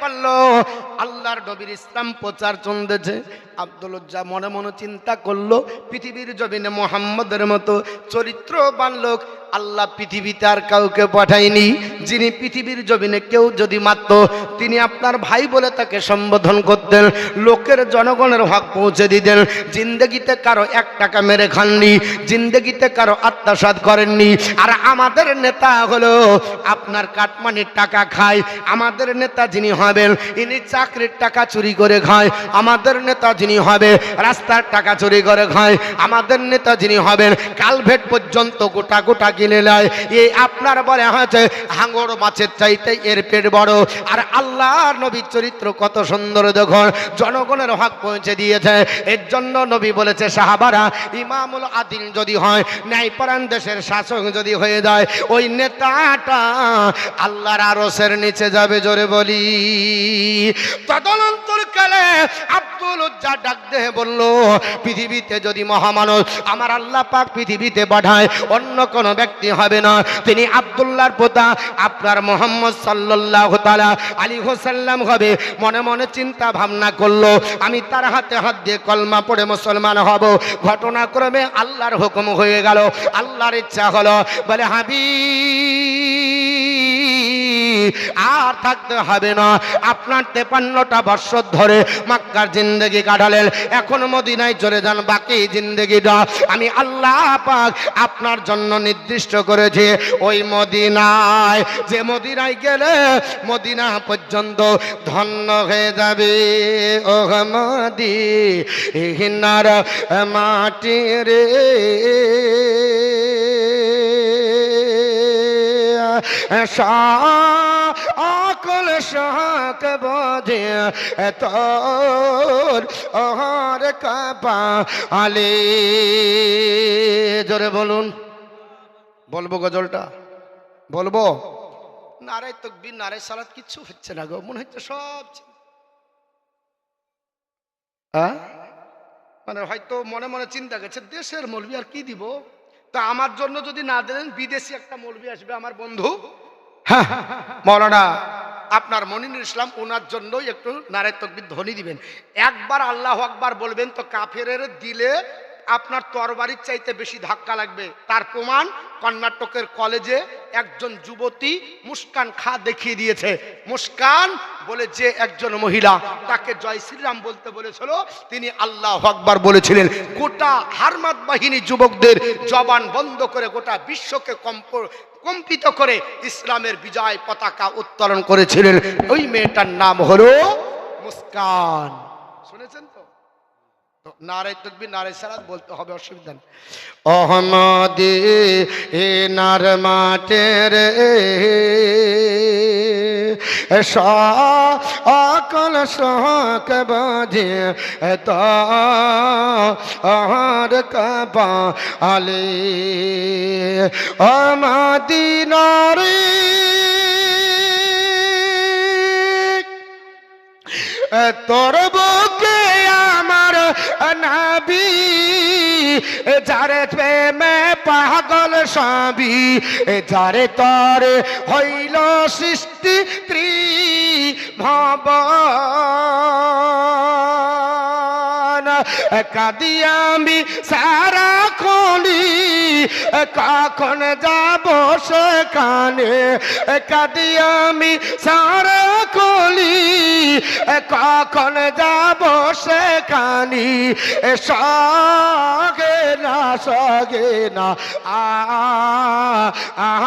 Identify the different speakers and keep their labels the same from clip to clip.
Speaker 1: পারলো আল্লাহর নবীর ইসলাম প্রচার চলতেছে। আব্দুল উজ্জা মনে মনে চিন্তা করলো, পৃথিবীর জমিনে মুহাম্মদের মতো চরিত্রবান লোক আল্লাহ পৃথিবীতে আর কাউকে পাঠায়নি, যিনি পৃথিবীর জমিনে কেউ যদি মারত তিনি আপনার ভাই বলে তাকে সম্বোধন করতেন, লোকের জনগণের হক পৌঁছে দিতেন। জিন্দগিতে কারো 1 টাকা মেরে খাননি, জিন্দগিতে কারো আত্মসাৎ করেননি। আর আমাদের নেতা হলো আপনার কাটমানির টাকা খায়। আমাদের নেতা যিনি হবেন ইনি চাকরির টাকা চুরি করে খায়। আমাদের নেতা যিনি হবে রাস্তার টাকা চুরি করে খায়। আমাদের নেতা যিনি হবেন কালভেট পর্যন্ত গোটা গোটা কিনে নেয়। এই আপনার বলে হয়েছে হাঙর মাছের চাইতে এর পেট বড়। আর আল্লাহর নবীর চরিত্র কত সুন্দর দেখুন, জনগণের হক পৌঁছে দিয়েছে। এর জন্য নবী বলেছে সাহাবারা, ইমামুল আদিল যদি হয়, ন্যায়পরায়ণ দেশের শাসক যদি হয়ে যায়, ওই নেতাটা আল্লাহর আরশের নিচে যাবে। জোরে বলি। তদনন্তরকালে আব্দুল উজ্জা ডাক দিয়ে বলল, পৃথিবীতে যদি মহামানব আমার আল্লাহ পাক পৃথিবীতে পাঠায় অন্য কোনো ব্যক্তি হবে না, তিনি আব্দুল্লাহর পোতা আপনার মুহাম্মদ সাল্লাল্লাহু তাআলা আলাইহি ওয়াসাল্লাম হবে। মনে মনে চিন্তা ভাবনা করলো, আমি তার হাতে হাত দিয়ে কলমা পড়ে মুসলমান হব। ঘটনাক্রমে আল্লাহর হুকুম হয়ে গেল, আল্লাহর ইচ্ছা হলো। বলে হাবিব আর থাকতে হবে না, আপনার 53টা বছর ধরে মক্কার জিন্দেগি কাটালেন, এখন মদিনায় চলে যান। বাকি জিন্দেগিটা আমি আল্লাহ পাক আপনার জন্য নির্দিষ্ট করেছি ওই মদিনায়, যে মদিনায় গেলে মদিনা পর্যন্ত ধন্য হয়ে যাবে। ও মদিনার মাটি রে সকল শখ বোঝে তোর ওহর কপালে। জোরে বলুন। বলবো গজলটা? বলবো? নারে তাকবীর নারে সালাত কিচ্ছু হচ্ছে না গো, মনে হচ্ছে সব মানে হয়তো মনে মনে চিন্তা করছে দেশের মৌলবি আর কি দিব। তা আমার জন্য যদি না দেন, বিদেশি একটা মৌলবি আসবে আমার বন্ধু মৌলানা আপনার মনিরুল ইসলাম, ওনার জন্যই একটু নারে তাকবীর ধ্বনি দিবেন। একবার আল্লাহু আকবার বলবেন তো কাফেরের দিলে আপনার তরবারির চাইতে বেশি ধাক্কা লাগবে। তার প্রমাণ কর্ণাটকের কলেজে একজন যুবতী মুস্কান খা দেখিয়ে দিয়েছে। মুস্কান বলে যে একজন মহিলা, তাকে জয় শ্রীরাম বলতে বলেছিল, তিনি আল্লাহু আকবার বলেছিলেন। গোটা হারমাত বাহিনী যুবকদের জবান বন্ধ করে গোটা বিশ্বকে কম্পিত করে ইসলামের বিজয় পতাকা উত্তোলন করেছিলেন। ওই মেয়েটার নাম হলো মুস্কান। শুনেছেন তো? নারে তাকবীর নারে সালাত বলতে হবে, অসুবিধা নেই। মদিনার মাঠে রে সকল শখ বোঝে তোর কপালে। ও মদিনার তোর বুকে আমার নবী, যারে প্রেমে পাগল সবই, যারে তোর হইল সৃষ্টি ত্রিভুবন। কাঁদি আমি সারা খনি, কখন যাব সেখানে। কাঁদি আমি সারা খনি, কখন যাব সেখানে। সগে না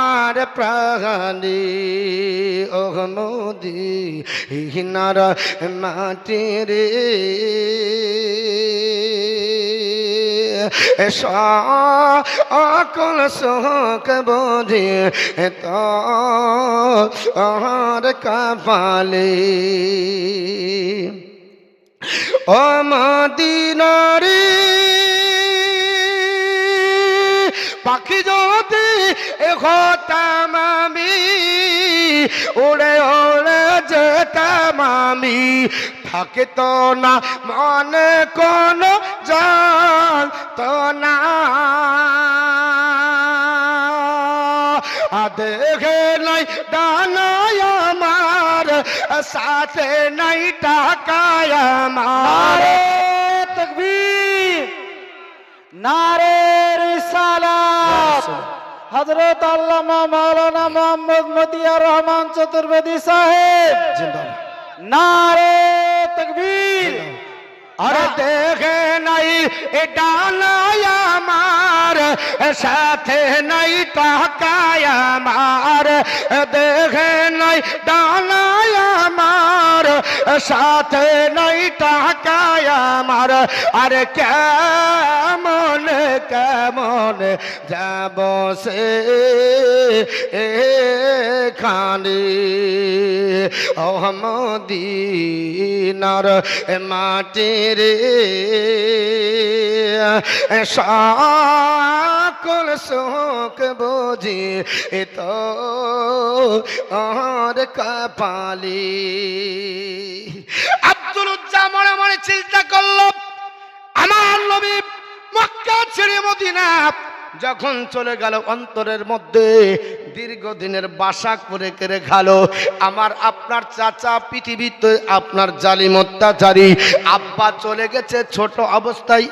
Speaker 1: আর প্রাণী ও মদিনার মাটি রে সকল শোক বোঝে তোর কপালে। ও মদিনারে পাখি যদি হতাম আমি, উড়ে উড়ে যেতাম আমি, থাকে তো না মনে কোনো জান তো না। দেখে নাই ডানায় আমার, সাথে নাই টাকায় আমার।
Speaker 2: তাকবীর, নারে রিসালাত। হযরত আল্লামা মাওলানা মোহাম্মদ মতিয়ার রহমান চতুর্বেদী সাহেব
Speaker 1: জিন্দাবাদ।
Speaker 2: নারে তাকবীর।
Speaker 1: আরে দেখে নাই ডানায় আমার, সাথে নাই টাকায় আমার। দেখে নাই ডানায় আমার, সাথে নাই টাকায় আমার। আরে কেমন কেমন যাব সে খানি মদিনার মাটির সকল সুখ বুঝি তো আর কপালি। আব্দুল উজ্জা মনে মনে চিন্তা করল, আমার নবী মক্কা ছেড়ে মদিনা যখন চলে গেল, অন্তরের মধ্যে দীর্ঘদিনের বাসা করে কেড়ে খালো। আমার আপনার চাচা পৃথিবীতে আপনার জালিম অত্যাচারী, আব্বা চলে গেছে ছোট অবস্থায়,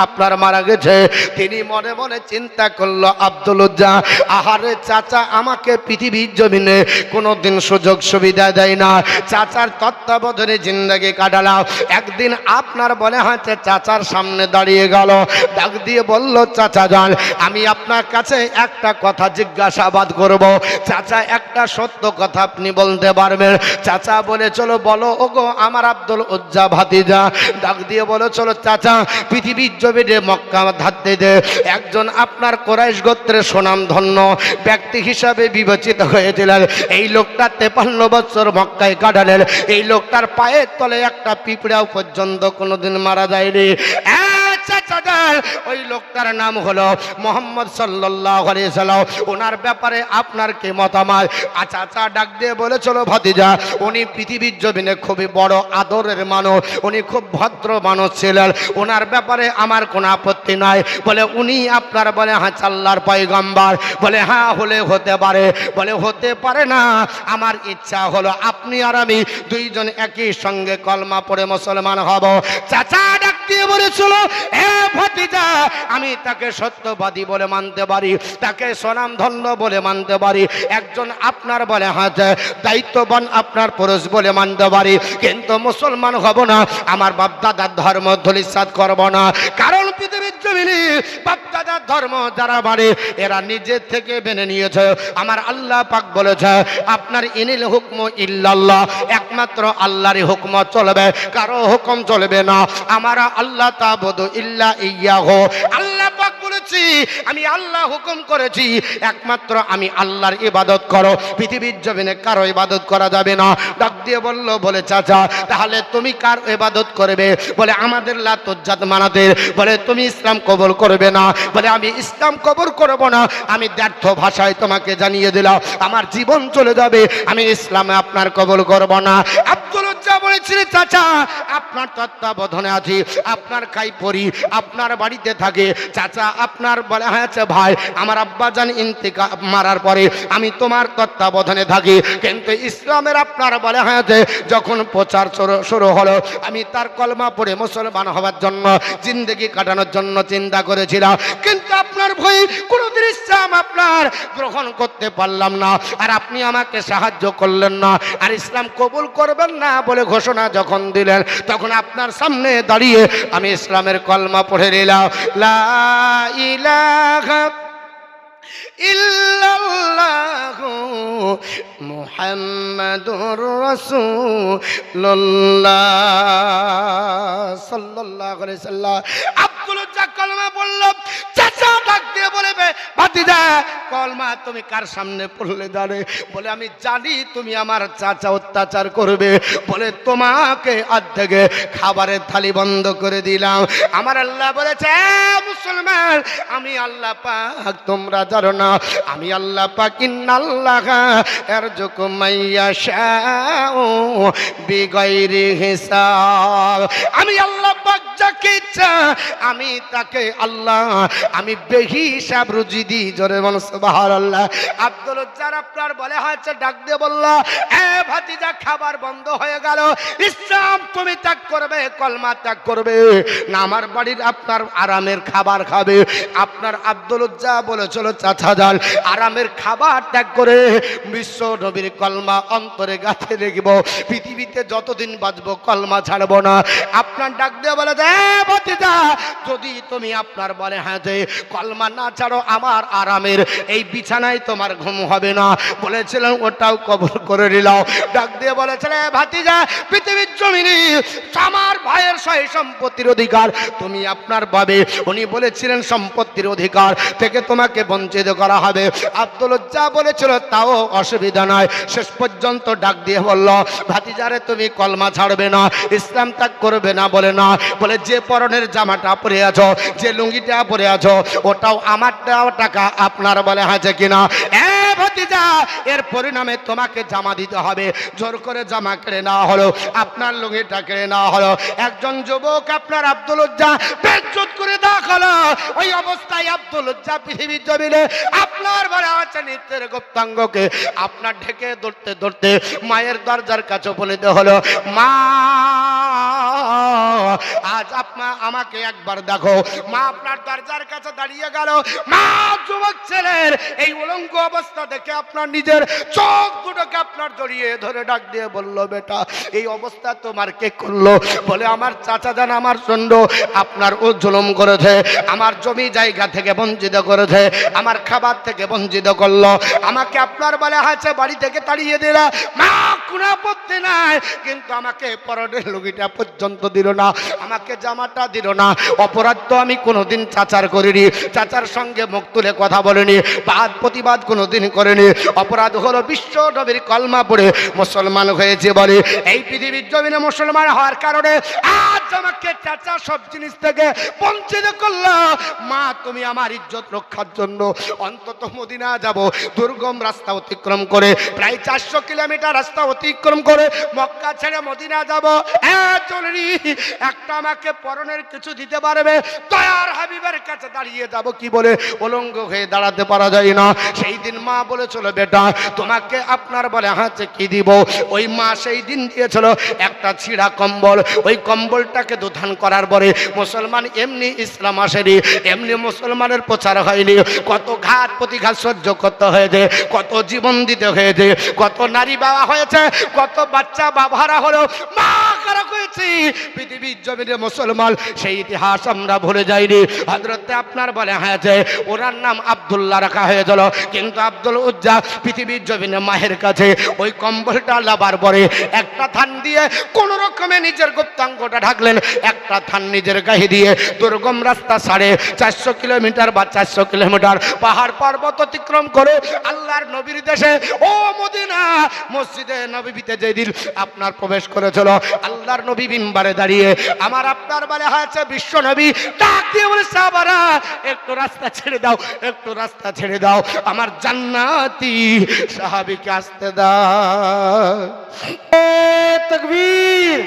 Speaker 1: আপনার মারা গেছে। তিনি মনে মনে চিন্তা করলো, আব্দুল উজ্জা আহারে চাচা আমাকে পৃথিবীর জমিনে কোনোদিন সুযোগ সুবিধা দেয় না, চাচার তত্ত্বাবধানে জিন্দেগি কাটালাম। একদিন আপনার বলে হাতে চাচার সামনে দাঁড়িয়ে গেল, ডাক দিয়ে বলল, চাচা যান আমি আপনার কাছে একটা কথা জিজ্ঞাসাবাদ করব। চাচা একটা সত্য কথা আপনি বলতে পারবেন? চাচা বলে চলো বলো। ওগো আমার আব্দুল উজ্জা ভাতিজা ডাক দিয়ে বলো, চলো চাচা পৃথিবীর জমিনে মক্কা ধাতে দে একজন আপনার কোরাইশ গোত্রের সুনাম ধন্য ব্যক্তি হিসাবে বিবেচিত হয়েছিলেন। এই লোকটা 53 বছর মক্কায় কাটালেন। এই লোকটার পায়ের তলে একটা পিঁপড়াও পর্যন্ত কোনোদিন মারা যায়নি। ওই লোকটার নাম হলো মোহাম্মদ সাল্লাল্লাহু আলাইহি সাল্লাম। ওনার ব্যাপারে আপনার কি মতামত? চাচা ডাক দিয়ে বলে, চলো ভাতিজা উনি পৃথিবীর জমিনে খুবই বড় আদরের মানুষ, উনি খুব ভদ্র মানুষ ছিলেন, ওনার ব্যাপারে আমার কোনো আপত্তি নাই। বলে উনি আপনার বলে হ্যাঁ আল্লাহর পয়গম্বর? বলে হ্যাঁ হলে হতে পারে। বলে হতে পারে না, আমার ইচ্ছা হলো আপনি আর আমি দুইজন একই সঙ্গে কলমা পড়ে মুসলমান হব। চাচা ডাক দিয়ে বলেছিল, এ ভাতিজা আমি তাকে সত্যবাদী বলে মানতে পারি, তাকে সুনাম ধন্য বলে মানতে পারি, একজন আপনার বলে হাত দায়িত্ববান আপনার পুরুষ বলে মানতে পারি, কিন্তু মুসলমান হব না, আমার বাপদাদার ধর্ম ধূলিসাৎ করব না। কারণ পৃথিবীর জমিনে বাপদাদার ধর্ম যারা মানে এরা নিজের থেকে মেনে নিয়েছে। আমার আল্লাহ পাক বলেছে, আপনার ইনিল হুকম ইল্লাল্লাহ, একমাত্র আল্লাহরই হুকম চলবে, কারো হুকুম চলবে না। আমার আল্লাহ তাবুদু ইল্লা ইয়াহু, আল্লাহ পাক বলেছি আমি আল্লাহ হুকুম করেছি একমাত্র আমি আল্লাহর ইবাদত করো, পৃথিবীর জমিনে কারো ইবাদত করা যাবে না। ডাক দিয়ে বলল, বলে চাচা তাহলে তুমি কার ইবাদত করবে? বলে আমাদের লাত উজ্জাত মানাতে। বলে তুমি ইসলাম কবুল করবে না? বলে আমি ইসলাম কবুল করব না, আমি ব্যর্থ ভাষায় তোমাকে জানিয়ে দিলাম আমার জীবন চলে যাবে, আমি ইসলামে আপনার কবুল করব না। আব্দুল উজ্জা বলেছিলেন, চাচা আপনার তত্ত্বাবধানে আছি, আপনার খাই পরি, আপনার বাড়িতে থাকে। চাচা আপনার বলে হয়েছে ভাই আমার আব্বাজান ইন্তেকাল মারার পরে আমি তোমার তত্ত্বাবধানে থাকি, কিন্তু ইসলামের আপনার বলে হয়েছে যখন প্রচার শুরু হলো আমি তার কলমা পড়ে মুসলমান হওয়ার জন্য জিন্দেগি কাটানোর জন্য চিন্তা করেছিলাম, কিন্তু আপনার ভয়ে কোনোদিন ইসলাম আপনার গ্রহণ করতে পারলাম না, আর আপনি আমাকে সাহায্য করলেন না, আর ইসলাম কবুল করবেন না বলে ঘোষণা যখন দিলেন তখন আপনার সামনে দাঁড়িয়ে আমি ইসলামের কলমা পড়ে নিলাম, লা ইলাহা ইল্লাল্লাহু মুহাম্মাদুর রাসূলুল্লাহ সাল্লাল্লাহু আলাইহি সাল্লাম। আব্দুল উজ্জা কলমা বলল, চাচা ডাক দিয়ে বলবে, ভাতিজা কলমা তুমি কার সামনে পড়লে জানে? বলে আমি জানি তুমি আমার চাচা অত্যাচার করবে, বলে তোমাকে আজ থেকে খাবারের থালি বন্ধ করে দিলাম। আমার আল্লাহ বলেছে, মুসলমান আমি আল্লাহ পাক তোমরা জানো না, আমি আল্লাহ পাক ইন্নাল্লাহা ইয়ারযুকু মাইয়াশাউ বিগাইরি হিসাব। আমি আল্লাহ পাক যাকে ইচ্ছা আমি তাকে আল্লাহ আমি আমি বেহিসাব রুজি দিই। জোরে বল সুবহানাল্লাহ। আব্দুল উজ্জার আপনার বলে হয়েছে ডাক দিয়ে বলল, এ ভাতিজা, খাবার বন্ধ হয়ে গেল, ইসলাম তুমি ত্যাগ করবে, কলমা ত্যাগ করবে না আমার বাড়ির আপনার আরামের খাবার খাবে? আপনার আব্দুল উজ্জা বলেছিল, চাচা যান, আরামের খাবার ত্যাগ করে বিশ্ব নবীর কলমা অন্তরে গাঁথে দেখব, পৃথিবীতে যতদিন বাঁচবো কলমা ছাড়বো না। আপনার ডাক দিয়ে বলে যে, ভাতিজা, যদি তুমি আপনার বলে হ্যাঁ যে কলমা না ছাড়ো আমার আরামের এই বিছানায় তোমার ঘুম হবে না। বলেছিলেন ওটাও কবর করে নিলাম। ডাক দিয়ে বলেছিলেন, ভাতিজা, পৃথিবীর জমিনে আমার ভাইয়ের সয় সম্পত্তির অধিকার তুমি আপনার পাবে। উনি বলেছিলেন সম্পত্তির অধিকার থেকে তোমাকে বঞ্চিত করা হবে। আব্দুল উজ্জা বলেছিল তাও অসুবিধা নয়। শেষ পর্যন্ত ডাক দিয়ে বলল, ভাতিজারে তুমি কলমা ছাড়বে না, ইসলাম ত্যাগ করবে না বলে না, বলে যে পরনের জামাটা পরে আছো, যে লুঙ্গিটা পরে আছো, ওটাও আমার দেওয়া টাকা আপনার বলে আছে কিনা? এ ভাতিজা, এর পরিণামে তোমাকে জামা দিতে হবে। জোর করে জামা কেড়ে নেওয়া হলো, আপনার লুঙ্গিটা কেড়ে নেওয়া হলো। একজন যুবক আপনার আব্দুল উজ্জা বেজ্জত করে দেখালো। ওই অবস্থায় আব্দুল উজ্জা পৃথিবীর জমিনে আপনার বলে আছে নিত্যের গুপ্তাঙ্গকে আপনার ঢেকে ধরতে ধরতে মায়ের দরজার কাছে বলিতে হলো, মা, আজ আপনার আমাকে একবার দেখো। মা আপনার দরজার কাছে দাঁড়িয়ে গেল। মা যুবক ছেলের এই উলঙ্গ অবস্থা দেখে আপনার নিজের চোখ দুটোকে আপনার জড়িয়ে ধরে ডাক দিয়ে বলল, বেটা, এই অবস্থা তোমার কে করলো? বলে, আমার চাচা জান আমার সন্ড আপনার ও জুলুম করেছে, আমার জমি জায়গা থেকে বঞ্চিত করেছে, আমার খাবার থেকে বঞ্চিত করলো, আমাকে আপনার বলে আছে বাড়ি থেকে তাড়িয়ে দিল। মা কোনো আপত্তি নাই, কিন্তু আমাকে পরনের লুঙ্গিটা পর্যন্ত দিল না, আমাকে জামাটা দিল না। অপরাধ তো আমি কোনোদিন চাচার করিনি, চাচার সঙ্গে মুখ তুলে কথা বলিনি, বাদ প্রতিবাদ কোনোদিন করিনি। অপরাধ হলো বিশ্ব নবীর কলমা পড়ে মুসলমান হয়েছে বলে এই পৃথিবীর জমিনে মুসলমান হওয়ার কারণে আজ আমাকে চাচা সব জিনিস থেকে বঞ্চিত করলো। মা, তুমি আমার ইজ্জত রক্ষার জন্য অন্তত মদিনা যাব, দুর্গম রাস্তা অতিক্রম করে প্রায় 400 কিলোমিটার রাস্তা অতিক্রম করে মক্কা ছেড়ে মদিনা যাব, একটা আমাকে পরনের কিছু দিতে পারবে? দয়ার হাবিবের কাছে দাঁড়িয়ে যাব কি বলে উলঙ্গ হয়ে দাঁড়াতে পারা যায় না। সেই দিন মা বলেছিল, বেটা, তোমাকে আপনার বলে হাতে কি দিব? ওই মা সেই দিন দিয়েছিল একটা ছিঁড়া কম্বল। ওই কম্বলটাকে দোধান করার পরে মুসলমান এমনি ইসলাম আসেনি, এমনি মুসলমানের প্রচার হয়নি। কত ঘাত প্রতিঘাত সহ্য করতে হয়েছে, কত জীবন দিতে হয়েছে, কত নারী বাবা হয়েছে, কত বাচ্চা বাবারা হলো, মা কারা হয়েছে পৃথিবীর জমিনে মুসলমান। সেই ইতিহাস আমরা ভুলে যাইনি। হযরতে আপনার বলে হয়েছে ওনার নাম আব্দুল্লাহ রাখা হয়েছিল, কিন্তু আব্দুল উজ্জা পৃথিবীর জমিনে মায়ের কাছে ওই কম্বলটা লাবার পরে একটা থান দিয়ে কোন রকমে নিজের গুপ্তাঙ্গটা ঢাকলেন, একটা থান নিজের গায়ে দিয়ে দুর্গম রাস্তা 450 কিলোমিটার বা 400 কিলোমিটার পাহাড় পর্বত অতিক্রম করে আল্লাহর নবীর দেশে ও মদিনা মসজিদে নববীতে যেদিন আপনার প্রবেশ করেছিল, আল্লাহর নবী মিম্বারে দাঁড়িয়ে আমার আপনার বলে হয়েছে বিশ্ব নবী ডাক দিয়ে বলে, সাহাবারা একটু রাস্তা ছেড়ে দাও, একটু রাস্তা ছেড়ে দাও, আমার জান্নাতি সাহাবীকে আসতে দাও।
Speaker 2: तकबीर,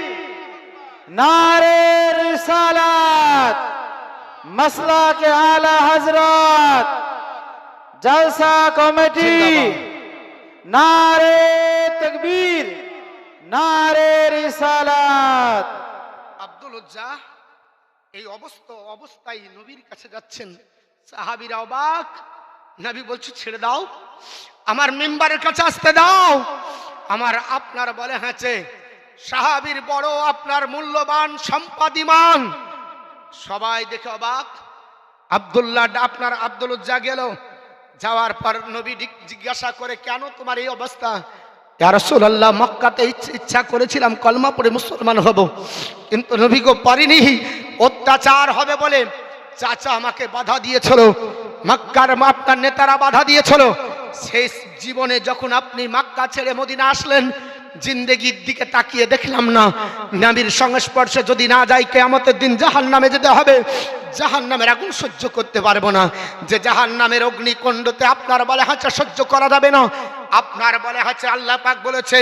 Speaker 2: नारे रिसालत, मसला के आला हजरत, जलसा कमेटी, नारे तकबीर, नारे रिसालत।
Speaker 1: আব্দুল উজ্জা এই অবস্থায় নবীর কাছে যাচ্ছেন, সাহাবীরা অবাক। নবী বলছে, ছেড়ে দাও, আমার মিম্বারের কাছে আসতে দাও। আমার আপনার বলে হয়েছে সাহাবীর বড় আপনার মূল্যবান সম্পাদিমান। সবাই দেখে অবাক। আব্দুল্লাহ আপনার আব্দুল উজ্জা গেল, যাওয়ার পর নবী জিজ্ঞাসা করে, কেন তোমার এই অবস্থা? ইয়া রাসূলুল্লাহ, মক্কাতে ইচ্ছা করেছিলাম কলমা পড়ে মুসলমান হব, কিন্তু নবী গো পারিনি, অত্যাচার হবে বলে চাচা আমাকে বাধা দিয়েছিল, মক্কার আপনার নেতারা বাধা দিয়েছিল। শেষ জীবনে যখন আপনি মক্কা ছেড়ে মদিনা আসলেন, জিন্দেগির দিকে তাকিয়ে দেখলাম না, নবীর সংস্পর্শে যদি না যাই কিয়ামতের দিন জাহান্নামে যেতে হবে। জাহান্নামের আগুন সহ্য করতে পারবো না, যে জাহান্নামের অগ্নিকুণ্ডতে আপনার বলে হাঁচা সহ্য করা যাবে না। আপনার বলে হচ্ছে আল্লাহ পাক বলেছে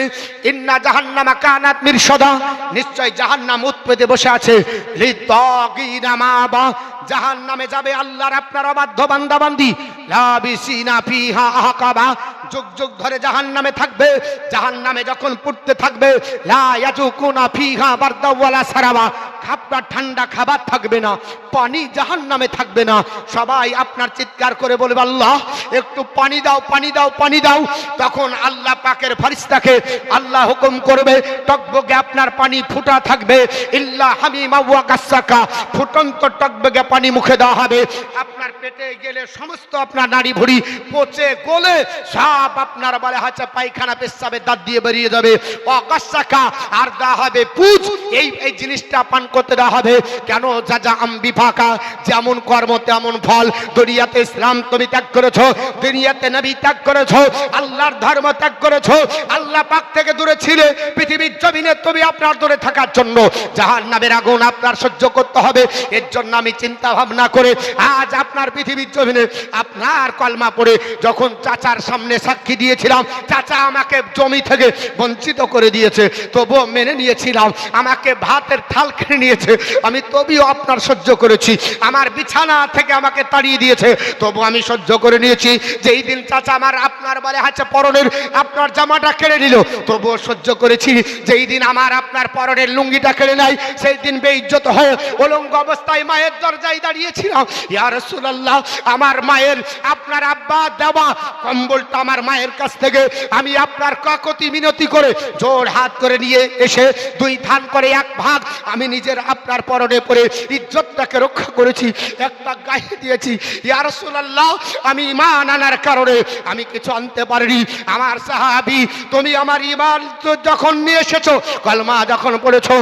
Speaker 1: ইন্না জাহান্নামা কানাত মিরসাদা, নিশ্চয় জাহান্নাম উৎপেতে বসে আছে লিতাগিনা মাবা, জাহান্নামে যাবে আল্লাহর আপনার অবাধ্য বান্দা বান্দি, লাবিসিনা ফিহা আহকাবা, যুগ যুগ ধরে জাহান্নামে থাকবে। জাহান্নামে যখন পড়তে থাকবে লা ইয়াজুকুনা ফিহা বারদা ওয়ালা সারাবা, খাবার ঠান্ডা খাবার থাকবে না, পানি জাহান্নামে থাকবে না। সবাই আপনার চিৎকার করে বলবে আল্লাহ একটু পানি দাও, পানি দাও, পানি দাও। তখন আল্লাহ পাকের ফেরেশতাকে আল্লাহ হুকুম করবে, টকবগে আপনার পানি ফুটা থাকবে, ইল্লা হামিমা ওয়া গাসসাকা, ফুটন্ত টকবগে পানি মুখে দেওয়া হবে। আপনার পেটে গেলে সমস্ত আপনার নাড়ি ভুড়ি পচে গলে সব আপনার বলে হচ্ছে পায়খানা পেশাবে দাঁত দিয়ে বেরিয়ে যাবে। ওয়া গাসসাকা, আর দেওয়া হবে পুজ, এই জিনিসটা পান করতে দেওয়া হবে। কেন? যা যা আম্বি ফাঁকা, যেমন কর্ম তেমন ফল। দুনিয়াতে ইসলাম তুমি ত্যাগ করেছো, দুনিয়াতে নবী ত্যাগ করেছো, আল্লাহর ধর্ম ত্যাগ করেছো, আল্লাহ পাক থেকে দূরে ছিলে, পৃথিবীর জমিনে তুমি আপনার দূরে থাকার জন্য জাহান্নামের আগুন আপনার সহ্য করতে হবে। এর জন্য আমি চিন্তা ভাবনা করে আজ আপনার পৃথিবীর জমিনে আপনার কলমা পড়ে যখন চাচার সামনে সাক্ষী দিয়েছিলাম, চাচা আমাকে জমি থেকে বঞ্চিত করে দিয়েছে, তবুও মেনে নিয়েছিলাম। আমাকে ভাতের থাল খেয়ে নিয়েছে, আমি তবুও আপনার সহ্য করেছি। আমার বিছানা থেকে আমাকে তাড়িয়ে দিয়েছে, তবু আমি সহ্য করে নিয়েছি। যেই দিন চাচা আমার আপনার বলে হাতে পরনের আপনার জামাটা কেড়ে নিল, তবুও সহ্য করেছি। যেই দিন আমার আপনার পরনের লুঙ্গিটা কেড়ে নাই, সেই দিন বেইজ্জত হয়ে উলঙ্গ অবস্থায় মায়ের দরজায় দাঁড়িয়েছিলাম। ইয়া রাসূলুল্লাহ, আমার মায়ের আপনার আব্বা দেওয়া কম্বলটা আমার মায়ের কাছ থেকে আমি আপনার কাকতি মিনতি করে জোর হাত করে নিয়ে এসে 2 ধান করে 1 ভাগ আমি নিজের আপনার পরনে পরে ইজ্জতটাকে রক্ষা করেছি, একটা গায়ে দিয়েছি। ইয়া রাসূলুল্লাহ, আমি ঈমান আনার কারণে আমি কিছু আনতে পারিনি। আমার সাহাবী, তুমি আমার ঈমান যখন নিয়ে এসেছো, কলমা যখন পড়েছো,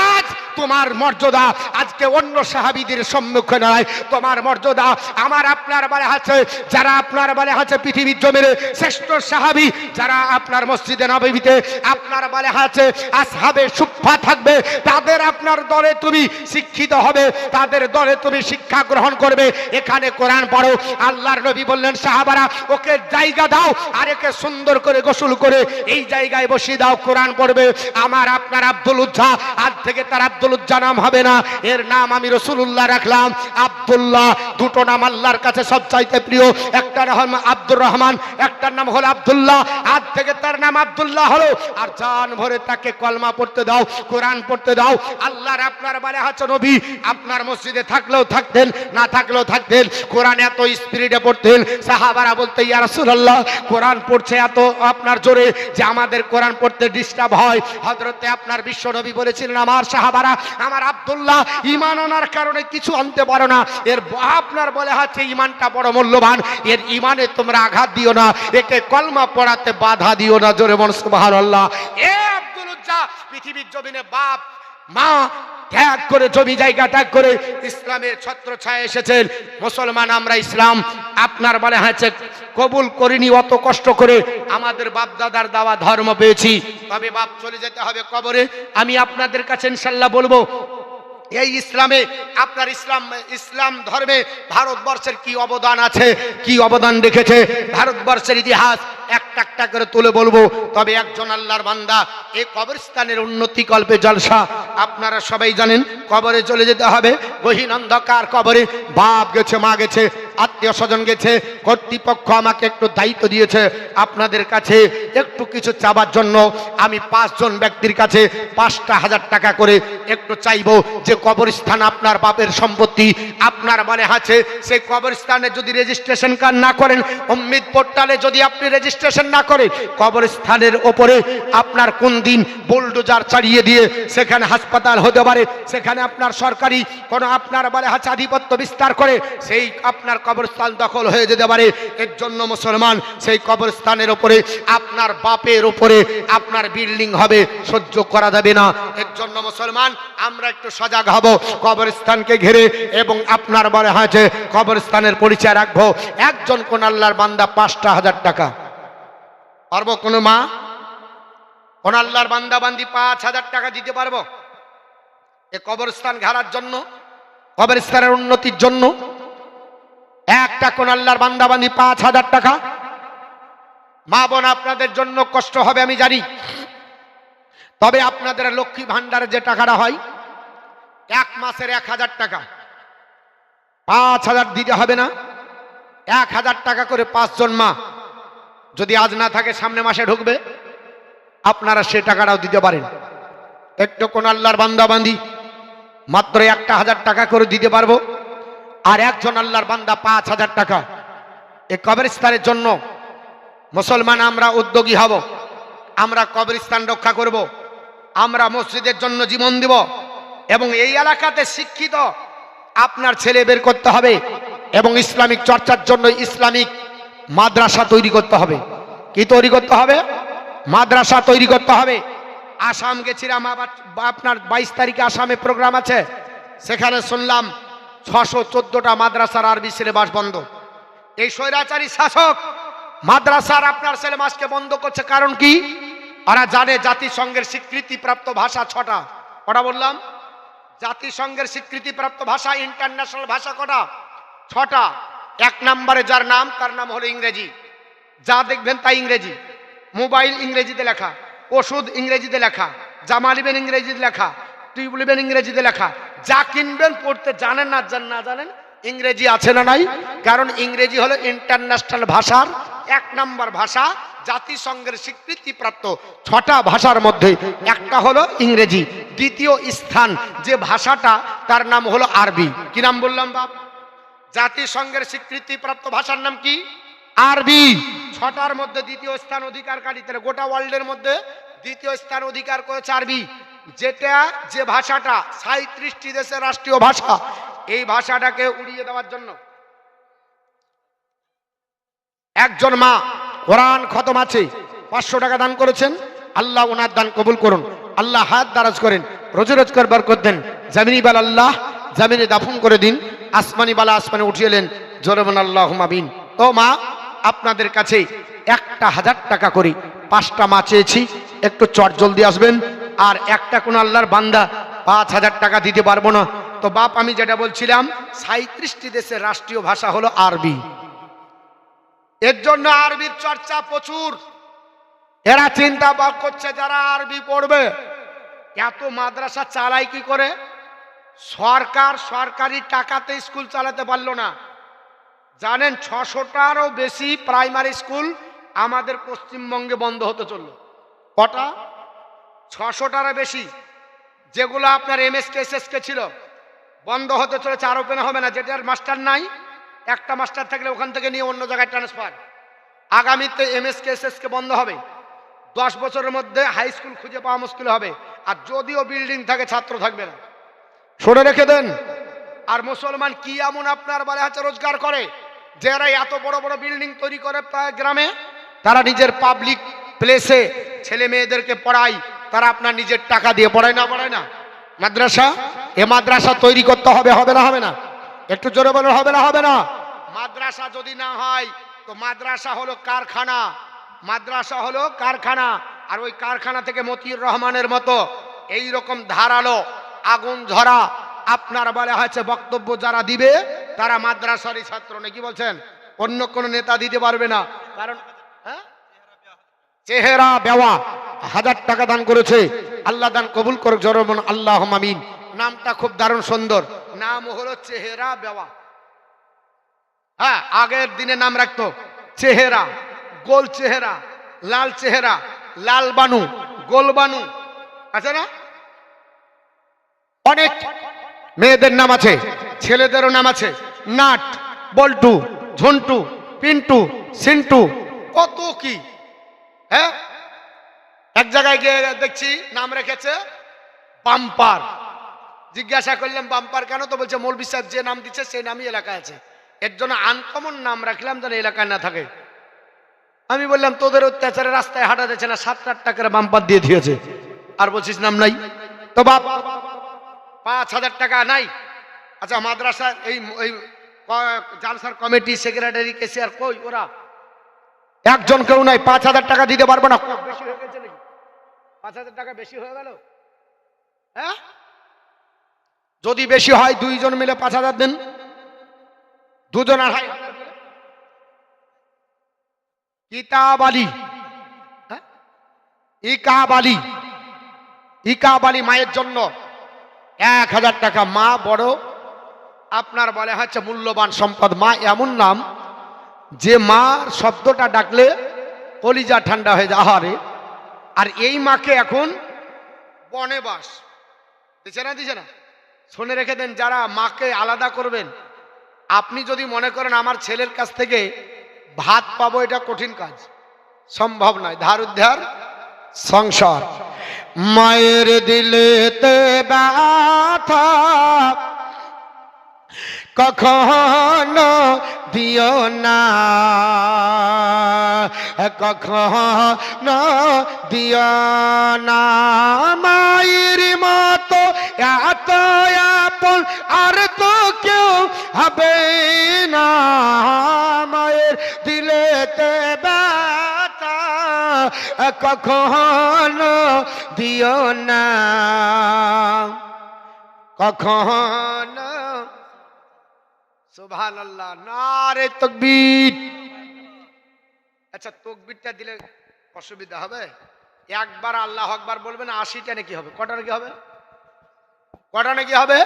Speaker 1: আজ তোমার মর্যাদা আজকে অন্য সাহাবীদের সম্মুখে নয়। তোমার মর্যাদা আমার আপনার বলে আছে, যারা আপনার বলে আছে পৃথিবীর জমিনে শ্রেষ্ঠ সাহাবী, যারা আপনার মসজিদে নববীতে আপনার বলে আছে আসহাবে সুফা থাকবে, তাদের আপনার দলে তুমি শিক্ষিত হবে, তাদের দলে তুমি শিক্ষা গ্রহণ করবে। এখানে কোরআন পড়ো। আল্লাহর নবী বললেন সাহাবারা, ওকে জায়গা দাও আর একে সুন্দর করে গোসল করে এই জায়গায় বসিয়ে দাও, কোরআন পড়বে। আমার আপনার আব্দুল উজ্জা, আজ থেকে তার আব্দুল উজ্জা নাম হবে না, এর নাম আমি রাসূলুল্লাহ রাখলাম আব্দুল্লাহ। দুটো নাম আল্লাহর কাছে সবচাইতে প্রিয়, একটা নাম আব্দুর রহমান, একটা নাম হলো আব্দুল্লাহ। আজ থেকে তার নাম আব্দুল্লাহ হলো। আর জান ভরে তাকে কলমা পড়তে দাও, কোরআন পড়তে দাও। আল্লাহর আপনার বলে আছে নবী আপনার মসজিদে থাকলেও থাকতেন, না থাকলেও থাকতেন, কোরআন এত স্পিরিটে পড়তেন, সাহাবারা বলতে ইয়া রাসূলুল্লাহ কোরআন পড়ছে এত আপনার জোরে যে আমাদের কোরআন পড়তে ডিস্টার্ব হয়। হযরতে আপনার বিশ্ব নবী বলেছিলেন, আমার সাহাবারা, আমার আব্দুল্লাহ ঈমান আনার কারণে কিছু আনতে পারো না, এর আপনার বলে হচ্ছে ঈমানটা বড় মূল্যবান, এর ঈমানে তোমরা আঘাত দিও না, একে কলমা পড়াতে বাধা দিও না। জোরে বল সুবহানাল্লাহ। এ আব্দুল উজ্জা পৃথিবীর জমিনে বাপ মা ত্যাগ করে, জমি জায়গা ত্যাগ করে ইসলামের ছত্রছায়া এসেছেন। মুসলমান আমরা ইসলাম আপনার বলে হচ্ছে কবুল করিনি, অত কষ্ট করে আমাদের বাপ দাদার দেওয়া ধর্ম পেয়েছি, তবে বাপ চলে যেতে হবে কবরে। আমি আপনাদের কাছে ইনশাআল্লাহ বলবো, এই ইসলামে আপনার ইসলাম ধর্মে ভারতবর্ষের কি অবদান আছে, কি অবদান রেখেছে, ভারতবর্ষের ইতিহাস একটা একটা করে তুলে বলবো। তবে একজন আল্লাহর বান্দা এই কবরস্থানের উন্নতি কল্পে জলসা, আপনারা সবাই জানেন কবরে চলে যেতে হবে, গহীন অন্ধকার কবরে। বাপ গেছে, মা গেছে, আত্মীয় স্বজন গেছে, কর্তৃপক্ষ আমাকে একটু দায়িত্ব দিয়েছে আপনাদের কাছে একটু কিছু চাবার জন্য। আমি 5 জন ব্যক্তির কাছে 5,000 টাকা করে একটু চাইবো, যে কবরস্থান আপনার বাপের সম্পত্তি, আপনার মনে আছে সেই কবরস্থানে যদি রেজিস্ট্রেশন কার্ড না করেন, উম্মিদ পোর্টালে যদি আপনি রেজিস্ট্রেশন না করেন, কবরস্থানের ওপরে আপনার কোন দিন বুলডোজার চালিয়ে দিয়ে সেখানে হাসপাতাল হতে পারে, সেখানে আপনার সরকারি কোনো আপনার বলে আছে আধিপত্য বিস্তার করে সেই আপনার কবরস্থান দখল হয়ে যেতে পারে। এর জন্য মুসলমান সেই কবরস্থানের ওপরে আপনার বাপের ওপরে আপনার বিল্ডিং হবে, সহ্য করা যাবে না। এর জন্য মুসলমান আমরা একটু সজাগ হব কবরস্থানকে ঘিরে, এবং আপনার বলে হয়েছে কবরস্থানের পরিচয় রাখবো। একজন কোন আল্লাহর বান্দা 5,000 টাকা পারবো? কোন মা কোন আল্লাহর বান্দা বান্দি 5,000 টাকা দিতে পারবো এ কবরস্থান ঘেরার জন্য, কবরস্থানের উন্নতির জন্য? একটা কোন আল্লাহর বান্দা বান্দি 5,000 টাকা? মা বোন আপনাদের জন্য কষ্ট হবে আমি জানি, তবে আপনাদের লক্ষ্মী ভান্ডারে যে টাকাটা হয় এক মাসের 1000 টাকা, 5000 দিতে হবে না? 1000 টাকা করে 5 জন মা যদি আজ না থাকে সামনে মাসে ঢুকবে, আপনারা সে টাকাটাও দিতে পারেন। একটু কোন আল্লাহর বান্দা বান্দি মাত্র 1000 টাকা করে দিতে পারবো, আর একজন আল্লাহর বান্দা 5000 টাকা। এই কবরস্থানের জন্য মুসলমান আমরা উদ্যোগী হব, আমরা কবরস্থান রক্ষা করব, আমরা মসজিদের জন্য জীবন দিব, এবং এই এলাকাতে শিক্ষিত আপনার ছেলে বের করতে হবে, এবং ইসলামিক চর্চার জন্য ইসলামিক মাদ্রাসা তৈরি করতে হবে। কি তৈরি করতে হবে? মাদ্রাসা তৈরি করতে হবে। আসাম গেছিলাম, আপনার 22 তারিখে আসামে প্রোগ্রাম আছে, সেখানে শুনলাম 614টা মাদ্রাসার আরবি সিলেবাস বন্ধ। এই স্বৈরাচারী শাসক মাদ্রাসার আপনার সিলেবাসকে বন্ধ করছে, কারণ কি? ওরা জানে জাতিসংঘের স্বীকৃতিপ্রাপ্ত ভাষা 6টা। কটা বললাম? জাতিসংঘের স্বীকৃতিপ্রাপ্ত ভাষা ইন্টারন্যাশনাল ভাষা কটা? 6টা। 1 নম্বরে যার নাম, তার নাম হলো ইংরেজি। যা দেখবেন তাই ইংরেজি। মোবাইল ইংরেজিতে লেখা, ওষুধ ইংরেজিতে লেখা, জামা নেবেন ইংরেজিতে লেখা, টিউব নেবেন ইংরেজিতে লেখা, যা কিনবেন পড়তে জানেন না জানেন ইংরেজি আছে না নাই? কারণ ইংরেজি হলো ইন্টারন্যাশনাল ভাষার 1 নম্বর ভাষা, জাতিসংঘের স্বীকৃতিপ্রাপ্ত 6টা ভাষার মধ্যে একটা হলো ইংরেজি। দ্বিতীয় স্থান যে ভাষাটা, তার নাম হলো আরবি। কি নাম বললাম বাপ? জাতিসংঘের স্বীকৃতিপ্রাপ্ত ভাষার নাম কি? আরবি। 6টার মধ্যে দ্বিতীয় স্থান অধিকারকারী, তাহলে গোটা ওয়ার্ল্ডের মধ্যে দ্বিতীয় স্থান অধিকার করেছে আরবি। যেটা যে ভাষাটা 37টি দেশের রাষ্ট্রীয় ভাষা, এই ভাষাটাকে উড়িয়ে দেওয়ার জন্য একজন মা কোরআন খতম আছে 500 টাকা দান করেছেন। আল্লাহ ওনার দান কবুল করুন, আল্লাহ হাত দারাজ করেন, রোজি রোজগার বরকত দেন। জামিনী বাল আল্লাহ জামিনে দাফন করে দিন, আসমানি বালা আসমানে উঠিয়ে এলেন, জোরে বলুন আল্লাহুম্মা আমিন। ও মা, আপনাদের কাছে 1000 টাকা করে 5টা মা চেয়েছি, একটু চট জলদি আসবেন। আর একটা কোন আল্লাহর বান্দা 5000 টাকা দিতে পারবো না। তো বাপ, আমি যেটা বলছিলাম 37টি দেশের রাষ্ট্রীয় ভাষা হলো আরবি, এর জন্য আরবির চর্চা প্রচুর। এরা চিন্তা ভাব করছে যারা আরবি পড়বে, এত মাদ্রাসা চালায় কি করে? সরকার সরকারি টাকাতে স্কুল চালাতে পারলো না। জানেন 600টারও বেশি প্রাইমারি স্কুল আমাদের পশ্চিমবঙ্গে বন্ধ হতে চললো। কটা? 600টারও বেশি। যেগুলো আপনার এমএসকে এসএসকে ছিল বন্ধ হতে চলেছে, আর ওপেন হবে না। যেটার মাস্টার নাই, একটা মাস্টার থাকলে ওখান থেকে নিয়ে অন্য জায়গায় ট্রান্সফার। আগামীতে এমএসকে এসএসকে বন্ধ হবে। 10 বছরের মধ্যে হাই স্কুল খুঁজে পাওয়া মুশকিল হবে। আর যদিও বিল্ডিং থাকে, ছাত্র থাকবে না। শুনে রেখে দেন। আর মুসলমান কি এমন আপনার বলে আছে রোজগার করে, যারা এত বড় বড় বিল্ডিং তৈরি করে গ্রামে, তারা নিজের পাবলিক প্লেসে ছেলে মেয়েদেরকে পড়ায়, তারা আপনার নিজের টাকা দিয়ে পড়ায় না? পড়ায় না? মাদ্রাসা, এ মাদ্রাসা তৈরি করতে হবে, হবে না? হবে না? একটু জোরে বলুন, হবে না? হবে না? মাদ্রাসা যদি না হয় তো মাদ্রাসা হলো কারখানা। মাদ্রাসা হলো কারখানা, আর ওই কারখানা থেকে মতিউর রহমানের মতো এই রকম ধারালো আগুন ঝরা আপনার বলা হয়েছে বক্তব্য যারা দিবে, তারা মাদ্রাসারই ছাত্র নাকি বলছেন? অন্য কোন নেতা দিতে পারবে না। কারণ চেহারা বেওয়া 1000 টাকা দান করেছে, আল্লাহ দান কবুল করুক, জোরে বলুন আল্লাহুম্মা আমিন। নামটা খুব দারুণ সুন্দর, নাম হলো চেহারা বেওয়া। হ্যাঁ, আগের দিনে নাম রাখতো চেহারা, গোল চেহারা, লাল চেহারা, লাল বানু, গোল বানু, আছে না? অনেক মেয়েদের নাম আছে, ছেলেদেরও নাম আছে, নাট, বল্টু, ঝন্টু, পিন্টু, সিন্টু, কত কি। হ্যাঁ, এক জায়গায় গিয়ে দেখছি নাম রেখেছে বাম্পার। জিজ্ঞাসা করলাম বাম্পার কেন? তো বলছে মৌলভী সাহেব যে নাম দিচ্ছে সেই নামই এলাকায় আছে, এর জন্য আনকমন নাম রাখলাম যেন এলাকায় না থাকে। আমি বললাম তোদের অত্যাচারে রাস্তায় হাঁটা যাচ্ছে না, 7-8 টাকার বাম্পার দিয়ে দিয়েছে, আর বলছিস নাম নাই? তো বাপ 5000 টাকা নাই। আচ্ছা, মাদ্রাসার এই জালসার কমিটি সেক্রেটারি কেসিয়ার কই? ওরা একজন কেউ নাই। 5000 টাকা দিতে পারবো না। বেশি হয়ে গেছে নাকি? 5000 টাকা বেশি হয়ে গেল? হ্যাঁ, যদি বেশি হয় 2 জন মিলে 5000 দেন, 2 জন 2500। কিতাব আলী, হ্যাঁ? ইকাব আলী, ইকাব আলী মায়ের জন্য 1000 টাকা। মা বড় আপনার বলে হচ্ছে মূল্যবান সম্পদ। মা এমন নাম যে মার শব্দটা ডাকলে কলিজা ঠান্ডা হয়ে যায়। আহারে, আর এই মাকে এখন বনে বাস দিছে না। শুনে রেখে দেন, যারা মাকে আলাদা করবেন, আপনি যদি মনে করেন আমার ছেলের কাছ থেকে ভাত পাবো, এটা কঠিন কাজ, সম্ভব নয়। ধার উদ্ধার সংসার। মায়ের দিলেতে ব্যথা কখনো দিও না, কখনো দিও না। মায়ের মতো এত আপন আর তো কেউ হবে না। মায়ের দিলেতে ব্যথা কখনো দিও না, কখনো। সুবহানাল্লাহ, নারে তাকবীর। আচ্ছা, তাকবীরটা দিলে অসুবিধা হবে? একবার আল্লাহু আকবার বলবেন, 80টা নাকি হবে? কটা নাকি হবে? কটা নাকি হবে?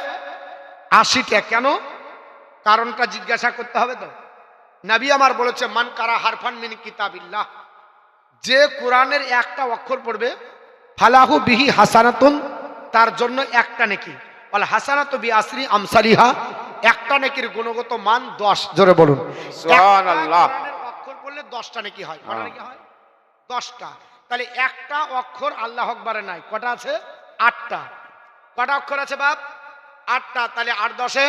Speaker 1: 80টা। কেন? কারণটা জিজ্ঞাসা করতে হবে তো। নবী আমার বলেছে, মান কারা হারফান মিন কিতাবিল্লাহ, যে কোরআনের একটা অক্ষর পড়বে, ফালাহু বিহি হাসানাতুন, তার জন্য একটা নেকি। ওয়াল হাসানাতু বিআশরি আমসালিহা, একটা নেকির গুণগত মান 10। জোরে বলুন সুবহানাল্লাহ। কোরআনের অক্ষর পড়লে 10টা নেকি হয়। কটা নেকি হয়? 10টা। তাহলে একটা অক্ষর আল্লাহু আকবারে নাই। কটা আছে? 8টা। কটা অক্ষর আছে বাপ? 8টা। তাহলে 8 10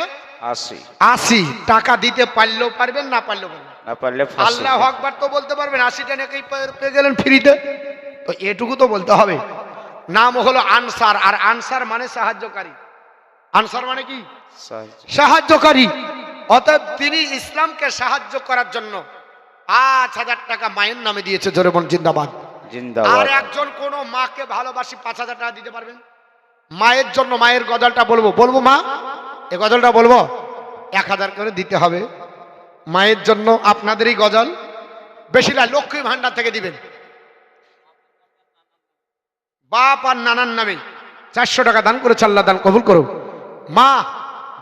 Speaker 2: 80।
Speaker 1: 80 টাকা দিতে পারলেও পারবেন, না পারলেও পারবেন
Speaker 2: না পারলে
Speaker 1: আল্লাহু আকবার তো বলতে পারবেন। 80টা নাকি পেয়ে গেলেন ফ্রিতে, তো এটুকু তো বলতে হবে। নাম হলো আনসার, আর আনসার মানে সাহায্যকারী। আনসার মানে কি? সাহায্যকারী। অতএব তিনি ইসলামকে সাহায্য করার জন্য 5000 টাকা মায়ের নামে দিয়েছে। জোরে বলুন জিন্দাবাদ।
Speaker 2: জিন্দাবাদ।
Speaker 1: আর একজন কোন মাকে ভালোবাসি 5000 টাকা দিতে পারবেন? মায়ের জন্য, মায়ের গজলটা বলবো মা, এই গজলটা বলবো, 1000 করে দিতে হবে মায়ের জন্য। আপনাদেরই গজল, বেশি না, লক্ষ্মী ভান্ডার থেকে দিবেন। বাপ আর নানার নামে 400 টাকা দান করেছে, আল্লাহ দান কবুল করো। মা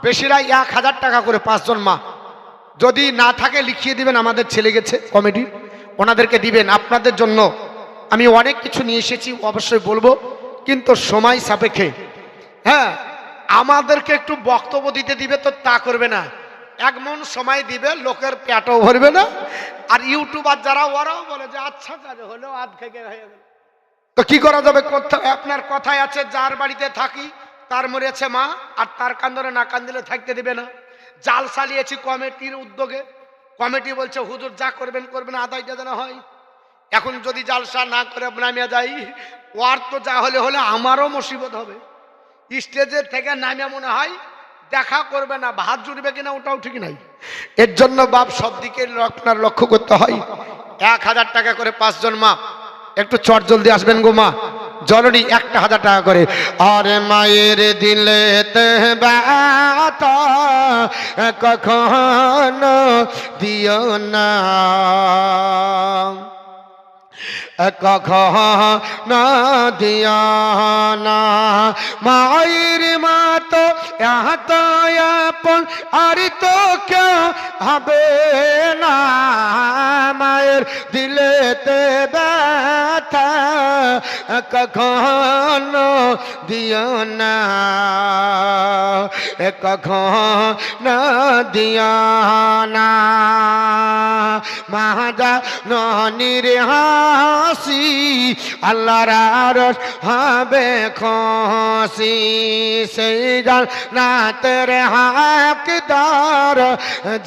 Speaker 1: বেশিরা 1000 টাকা করে, 5 জন মা। যদি না থাকে লিখিয়ে দিবেন, আমাদের ছেলে গেছে কমিটি, ওনাদেরকে দিবেন। আপনাদের জন্য আমি অনেক কিছু নিয়ে এসেছি, অবশ্যই বলবো, কিন্তু সময় সাপেক্ষে। হ্যাঁ, আমাদেরকে একটু বক্তব্য দিতে দিবে তো তা করবে না, এমন সময় দিবে লোকের পেটও ভরবে না। আর ইউটিউবার যারা, ওরাও বলে যে আচ্ছা কাজ হলো, আধ থেকে হয়ে গেল। তো কি করা যাবে? আপনার কথায় আছে, যার বাড়িতে থাকি তার মরেছে মা, আর তার কান্দনে না কান্দিলে থাকতে দিবে না। জাল চালিয়েছি কমিটির উদ্যোগে, কমিটি বলছে হুজুর যা করবেন করবেন, আদায়টা যেন হয়। এখন যদি জালসা না করে নামিয়ে যাই, ওর তো যা হলে হলে আমারও মুসিবত হবে। স্টেজের থেকে নামিয়ে মনে হয় দেখা করবে না, ভাত জুড়বে কিনা ওটাও ঠিক নাই। এর জন্য বাপ সব দিকে আপনার লক্ষ্য করতে হয়। 1000 টাকা করে 5 জন মা, একটু চট জলদি আসবেন গো মা জননী, 1000 টাকা করে। আর মায়ের দিলেতে ব্যথা কখনো দিও না, কখনো দিও না। মায়ের মতো এত আপন আর তো কেউ হবে না। মায়ের দিলেতে ব্যথা কখনো দিও না, কখনো দিও না। মাদা ননির হাসি আল্লাহর আরশ হবে খুশি। সেই জান্নাতের হকদার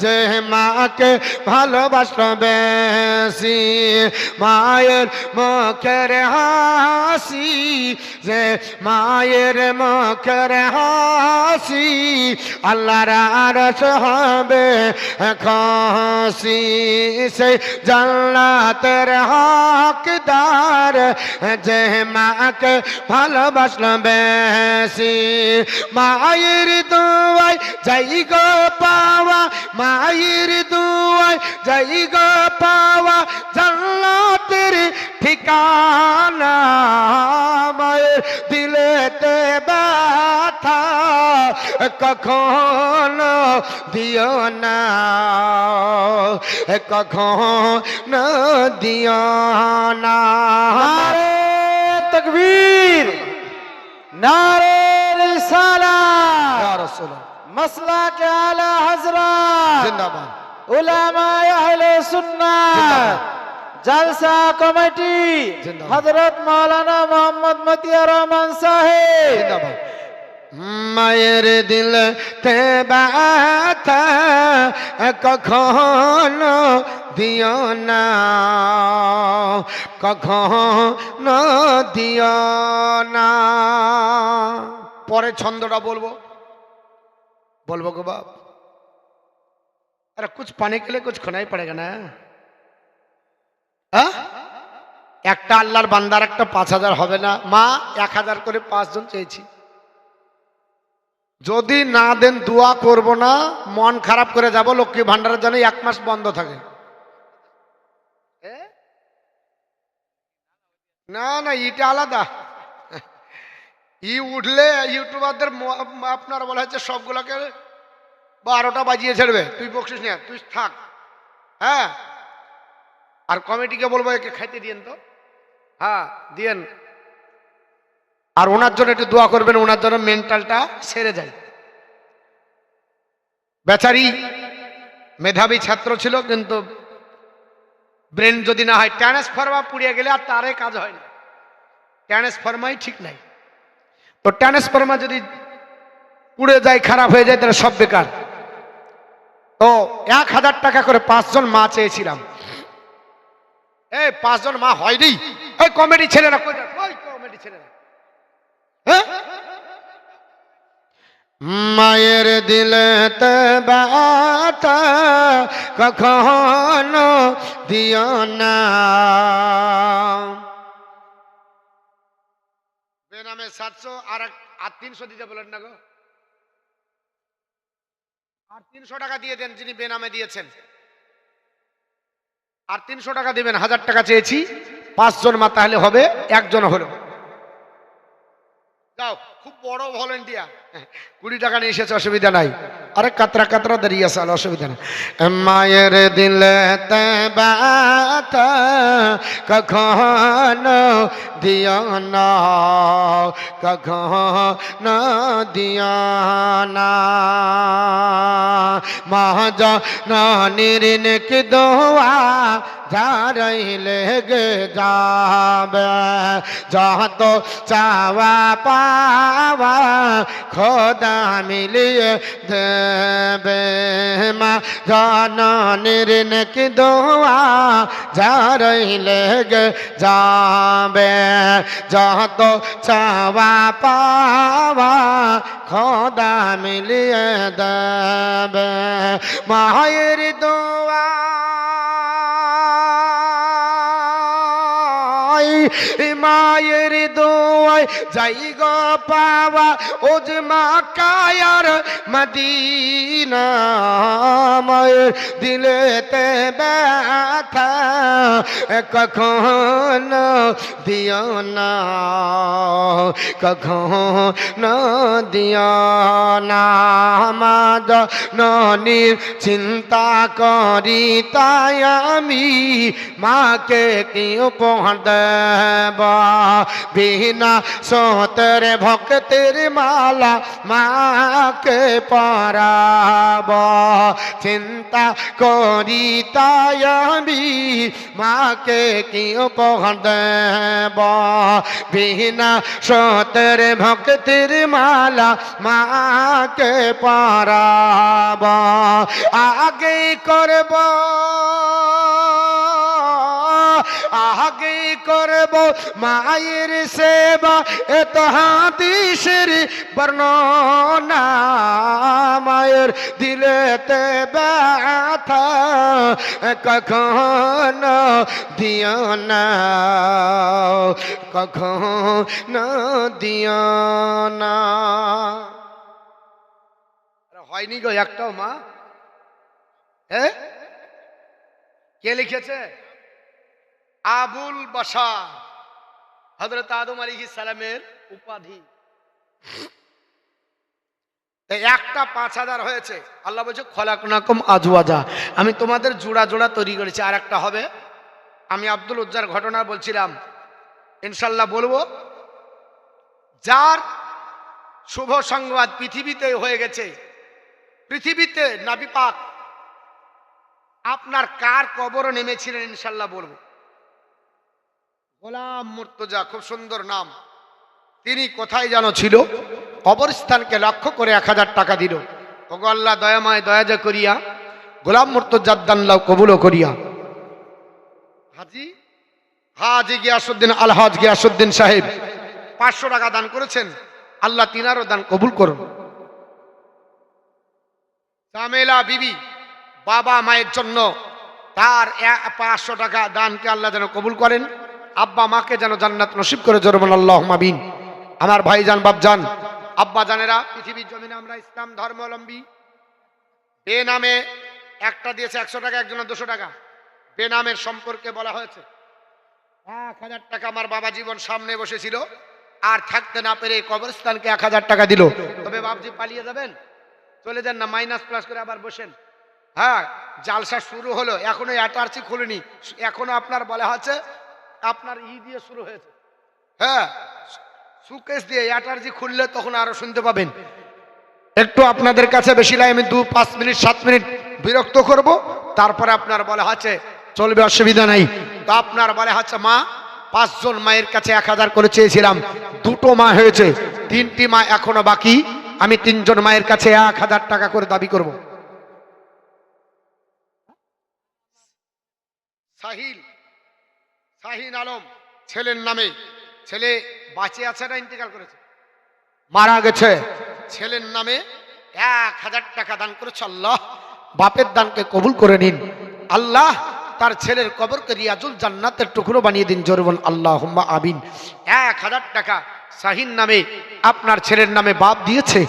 Speaker 1: যে মাকে ভালোবাসবে বেশি। মায়ের মুখের হাসি, যে মায়ের মুখের হাসি, আল্লাহর আরশ হবে খুশি। সেই জান্নাতের হকদার যে মাকে ভালোবাসলো বেশি। মায়ের দোয়াই যাই গো পাওয়া, মায়ের দোয়াই যাই গো পাওয়া জান্নাতের ঠিকানা। মায়ের দিলেতে ব্যথা কখনো দিও না, কখনো দিও না।
Speaker 2: নারে তকবীর, নারে রিসালাত,
Speaker 1: ইয়া রাসূলুল্লাহ
Speaker 2: मसला के आला हजरत
Speaker 1: जिंदाबाद,
Speaker 2: उलमा अहले सुन्नत
Speaker 1: जिंदाबाद।
Speaker 2: जलसा कमेटी
Speaker 1: जिंदाबाद।
Speaker 2: हजरत मौलाना मोहम्मद मतिया रहमान साहेब
Speaker 1: जिंदाबाद। মায়ের দিল তে ব্যথা কখনো দিও না, কখনো দিও না। পরে ছন্দটা বলবো, বলবো গো বাপ। अरे कुछ पाने के लिए कुछ खोना ही पड़ेगा ना। একটা আল্লাহর বান্দার একটা 5000 হবে না? মা 1000 করে 5 জন চেয়েছি, যদি না দেন দোয়া করব না, মন খারাপ করে যাব। লক্ষ্মী ভান্ডারের জন্য 1 মাস বন্ধ থাকে। না না, এটা আলাদা। ই উঠলে ইউটিউবারদের আপনার বলা হচ্ছে সবগুলোকে 12টা বাজিয়ে ছেড়বে, তুই বকছিস না, তুই থাক। হ্যাঁ, আর কমিটিকে বলবো একে খাইতে দিয়েন তো। হ্যাঁ দিয়েন, আর ওনার জন্য একটু দোয়া করবেন, ওনার জন্য মেন্টালটা সেরে যায়। বেচারি মেধাবী ছাত্র ছিল, কিন্তু ব্রেন যদি না হয়, ট্রান্সফরমার পুড়িয়ে গেলে আর তারে কাজ হয় না। ট্রান্সফরমারই ঠিক নাই, তো ট্রান্সফরমার যদি পুড়ে যায়, খারাপ হয়ে যায়, তাহলে সব বেকার। তো 1000 টাকা করে 5 জন মা চেয়েছিলাম। এই 5 জন মা হয়নি। এই কমিটি ছেলেরা কই যায়? ওই কমিটি ছেলেরা, হ্যাঁ, মায়ের দিলেতে ব্যথা কখনো দিও না। বেনামে 700 আর 300 দিতে বলেন না গো, আর 300 টাকা দিয়ে দেন যিনি বেনামে দিয়েছেন, আর 300 টাকা দিবেন। 1000 টাকা চেয়েছি, 5 জন মা তাহলে হবে, 1 জন হলো। যাও, খুব বড় ভলেন্টিয়ার, 20 টাকা নিয়ে এসেছে, অসুবিধা নাই। আরে কাতরা কাতরা দাঁড়িয়ে আছে, অসুবিধা নাই। মায়ের দিলেতে ব্যথা কখনো দিও না, কখনো দিও না। মা জননীর নেক দোয়া যারাই লেগে যাবে, যত চাওয়া পাওয়া খোদা মিলিয়ে দেবে। মা জননীর নেক দোয়া যারাই লেগে যাবে, যত চাওয়া পাওয়া খোদা মিলিয়ে দেবে। মায়ের দোয়া মায়ের দোয়ায় যাই গো পাওয়া, ও যে মক্কার মদিনা। মায়ের দিলেতে ব্যথা কখনো দিও না, কখনো দিও না। মা জননীর চিন্তা করি, তাই আমি মাকে কি উপহার দেব। বিনা সতের ভক্তের মালা মাকে পরাব, চিন্তা করি তাই আমি মাকে কি উপহার দেব। বিনা সতের ভক্তের মালা মাকে পরাব, আগে করব আগে করব মায়ের সেবা, এ তো হাদিসের বর্ণনা। মায়ের দিলেতে ব্যথা কখনো দিও না, কখনো দিও না। হয়নি গো একটাও মা? হ্যাঁ, কে লিখেছে? আবুল বাশার, হযরত আদম আলাইহিস সালামের উপাধি। একটা 5000 হয়েছে। আল্লাহ বলছে খলাকনাকুম আজওয়াজা, আমি তোমাদের জোড়া জোড়া তৈরি করেছি। আর একটা হবে। আমি আব্দুল উজ্জার ঘটনা বলছিলাম, ইনশাল্লাহ বলবো। যার শুভ সংবাদ পৃথিবীতে হয়ে গেছে, পৃথিবীতে নবী পাক আপনার কার কবরে নেমেছিলেন ইনশাল্লাহ বলবো। গোলাম মুর্তজা, খুব সুন্দর নাম। তিনি কোথায় যেন ছিল, কবরস্থানকে লক্ষ্য করে 1000 টাকা দিল। ওগো আল্লাহ দয়াময় দয়াজা করিয়া গোলাম মুর্তজার দান কবুল করিয়া। হাজি গিয়াসউদ্দিন আলহাজ গিয়াসউদ্দিন সাহেব 500 টাকা দান করেছেন। আল্লাহ তিনারও দান কবুল করুন। জামেলা বিবি বাবা মায়ের জন্য তার 500 টাকা দানকে আল্লাহ যেন কবুল করেন। আব্বা মাকে যেন জান্নাত নসিব করে, জোরে বলুন আল্লাহুম্মা আমিন। আমার ভাইজান বাপজান আব্বা জানেরা, পৃথিবীর জমিনে আমরা ইসলাম ধর্মাবলম্বী। বেনামে একটা দিয়েছে 100 টাকা, একজনের 200 টাকা। বেনামের সম্পর্কে বলা হয়েছে 1000 টাকা। আমার বাবা জীবন সামনে বসেছিল, আর থাকতে না পেরে কবরস্থানকে 1000 টাকা দিল। তবে বাপজি পালিয়ে যাবেন, চলে যান না, মাইনাস প্লাস করে আবার বসেন। হ্যাঁ, জালসা শুরু হলো, এখনো অ্যাটার্চি খুলেনি, এখনো আপনার বলা হচ্ছে আপনার দিয়ে শুরু হয়েছে। হ্যাঁ, সুকেশ দিয়ে অ্যাটার্জি খুললে তখন আরো শুনতে পাবেন। একটু আপনাদের কাছে বেশি লাই, আমি 2-5 মিনিট 7 মিনিট বিরক্ত করব, তারপরে আপনার বলা হচ্ছে চলবে, অসুবিধা নাই। তো আপনার বলা হচ্ছে মা, 5 জন মায়ের কাছে 1000 করে চেয়েছিলাম, 2টো মা হয়েছে, 3টি মা এখনো বাকি। আমি 3 জন মায়ের কাছে 1000 টাকা করে দাবি করব। শাহিন আলম ছেলের নামে, ছেলে বাঁচে আছে না ইন্তেকাল করেছে? মারা গেছে। ছেলের নামে 1000 টাকা দান করেছে। আল্লাহ বাপের দানকে কবুল করে নিন। আল্লাহ তার ছেলের কবরকে রিয়াজুল জান্নাতের টুকরো বানিয়ে দিন, জোরে বলুন আল্লাহুম্মা আমিন। 1000 টাকা শাহিন নামে আপনার ছেলের নামে বাপ দিয়েছে।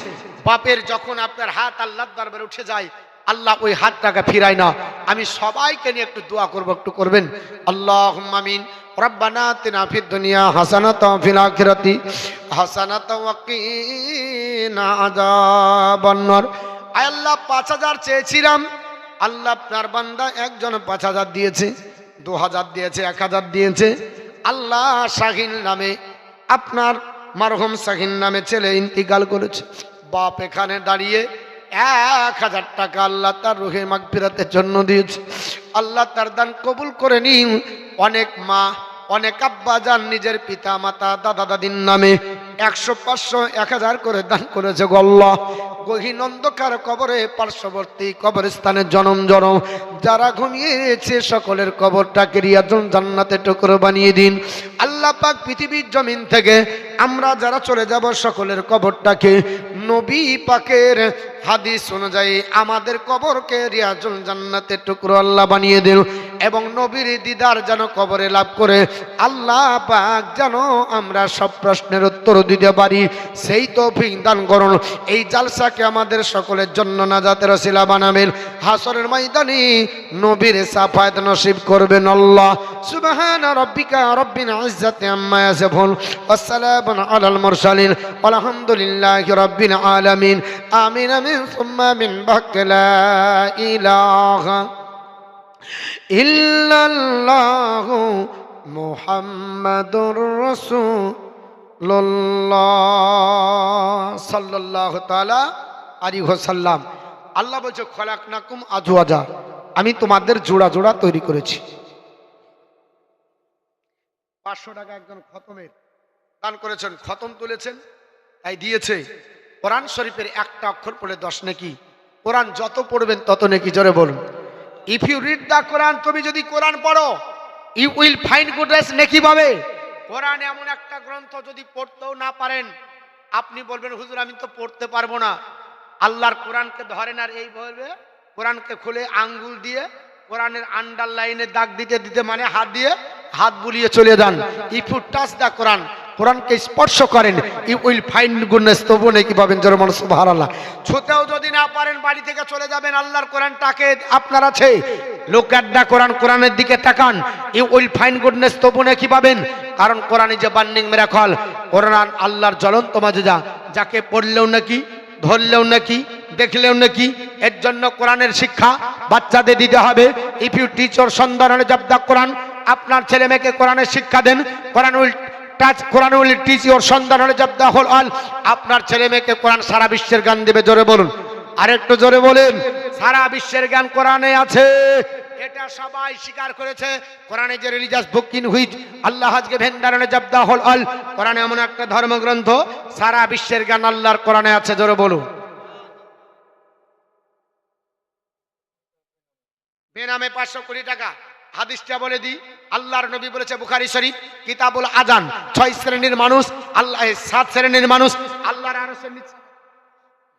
Speaker 1: বাপের যখন আপনার হাত আল্লাহর দরবারে উঠে যায়, আল্লাহ ওই হাতটাকে ফিরায় না। আমি সবাইকে নিয়ে একটু দোয়া করব, একটু করবেন। আল্লাহুম্মা আমিন। রব্বানা আতিনা ফিদ দুনিয়া হাসানাতাও ওয়া ফিল আখিরাতি হাসানাতাও ওয়া কিনা আযাবান নার। আয় আল্লাহ, 5000 চেয়েছিলাম, আল্লাহ আপনার বান্দা একজন 5000 দিয়েছে, 2000 দিয়েছে, 1000 দিয়েছে। আল্লাহ শাহিন নামে আপনার মারহুম শাহিন নামে ছেলে ইন্তিকাল করেছে। বাপ এখানে দাঁড়িয়ে 1000 টাকা আল্লাহ তার রুহে মাগফিরাতের জন্য দিয়েছে। আল্লাহ তার দান কবুল করে নিন। অনেক মা, অনেক আব্বা যান নিজের পিতা মাতা দাদা দাদির নামে 100, 500, 1000 করে দান করেছে। আল্লাহ গহীন অন্ধকার কবরে পার্শ্ববর্তী কবরস্থানের জনম জনম যারা ঘুমিয়েছে সকলের কবরটাকে রিয়াজুল জান্নাতে টুকরো বানিয়ে দিন। আল্লাহ পাক পৃথিবীর জমিন থেকে আমরা যারা চলে যাব সকলের কবরটাকে নবী পাকের হাদিস অনুযায়ী আমাদের কবরকে রিয়াজুল জান্নাতের টুকরো আল্লাহ বানিয়ে দিন, এবং নবীর দিদার যেন কবরে লাভ করে আল্লাহ পাক যেন আমরা সব প্রশ্নের উত্তর দিতে পারি, সেই তৌফিক দান করুন। এই জালসাকে আমাদের সকলের জন্য নাজাতের ওসিলা বানাবেন। হাসরের ময়দানে নবীর সাফায়াত নসিব করবেন। আল্লাহ সুবহানা রাব্বিকা রাব্বিল ইজ্জাতি আম্মা ইয়াসিফুন ওয়া সালামুন আলাল মুরসালিন আলহামদুলিল্লাহি রাব্বিল আলামিন। আমিন আমিন সুম্মা মিন বাকলা ইলাহা ইল্লাল্লাহু মুহাম্মাদুর রাসূলুল্লাহ সাল্লাল্লাহু তাআলা আলাইহি ওয়াসাল্লাম। আল্লাহ বলছে খলাকনাকুম আজওয়াজা, আমি তোমাদের জোড়া জোড়া তৈরি করেছি। 500 টাকা একজন খতমের দান করেছেন, খতম তুলেছেন, তাই দিয়েছে। কোরআন শরীফের একটা অক্ষর পড়লে 10 নেকি। কোরআন যত পড়বেন তত নেকি, জোরে বলুন। ইফ ইউ রিড দা কোরআন, তুমি যদি কোরআন পড়ো ইউ উইল ফাইন্ড গুডনেস নেকি পাবে। কোরআন এমন একটা গ্রন্থ, যদি পড়তেও না পারেন আপনি বলবেন হুজুর আমি তো পড়তে পারবো না। আল্লাহর কোরআনকে ধরেন আর এই বলবে, কোরআনকে খুলে আঙ্গুল দিয়ে কোরআনের আন্ডারলাইনে দাগ দিতে দিতে, মানে হাত দিয়ে হাত বুলিয়ে চলে যান। ইফ ইউ টাচ দ্য কোরআন, কোরআনকে স্পর্শ করেন, ইউ উইল ফাইন্ড গুডনেস, তবু নাকি পাবেন। জোরে মানুষ সুবহানাল্লাহ। ছুতেও যদি না পারেন বাড়ি থেকে চলে যাবেন, আল্লাহর কোরআনটাকে আপনার আছে, লুক অ্যাট দ্য কোরআন, কোরআনের দিকে তাকান, ইউ উইল ফাইন্ড গুডনেস, তবু নাকি পাবেন। কারণ Quran is a burning miracle. কোরআন আল্লাহর জ্বলন্ত মাজেজা, যাকে পড়লেও নাকি, ধরলেও নাকি, দেখলেও নাকি। এর জন্য কোরআনের শিক্ষা বাচ্চাদের দিতে হবে। ইফ ইউ টিচ ওর সন্ধান অফ দ্য কোরআন, আপনার ছেলে মেয়েকে কোরআনের শিক্ষা দেন, Quran will touch, Quran will teach your সন্ধান অফ দ্য হোল অল। আপনার ছেলে মেয়েকে কোরআন সারা বিশ্বের জ্ঞান দেবে। জোরে বলুন, আরেকটু জোরে বলেন। সারা বিশ্বের জ্ঞান কোরআনে আছে, এটা সবাই স্বীকার করেছে। কোরআনে যে রিলিজিয়াস বুক ইন হুইচ আল্লাহ আজকে ভেন্ডারনে জব দা হোল অল, কোরআন এমন একটা ধর্মগ্রন্থ, সারা বিশ্বের জ্ঞান আল্লাহর কোরআনে আছে। জোরে বলুন। বেনামে 500 কোটি টাকা, হাদিসটা বলে দিই। আল্লাহর নবী বলেছে বুখারী শরীফ, কিতাবুল আজান, 6 শ্রেণীর মানুষ আল্লাহ, 7 শ্রেণীর মানুষ আল্লাহর আরশের নিচে,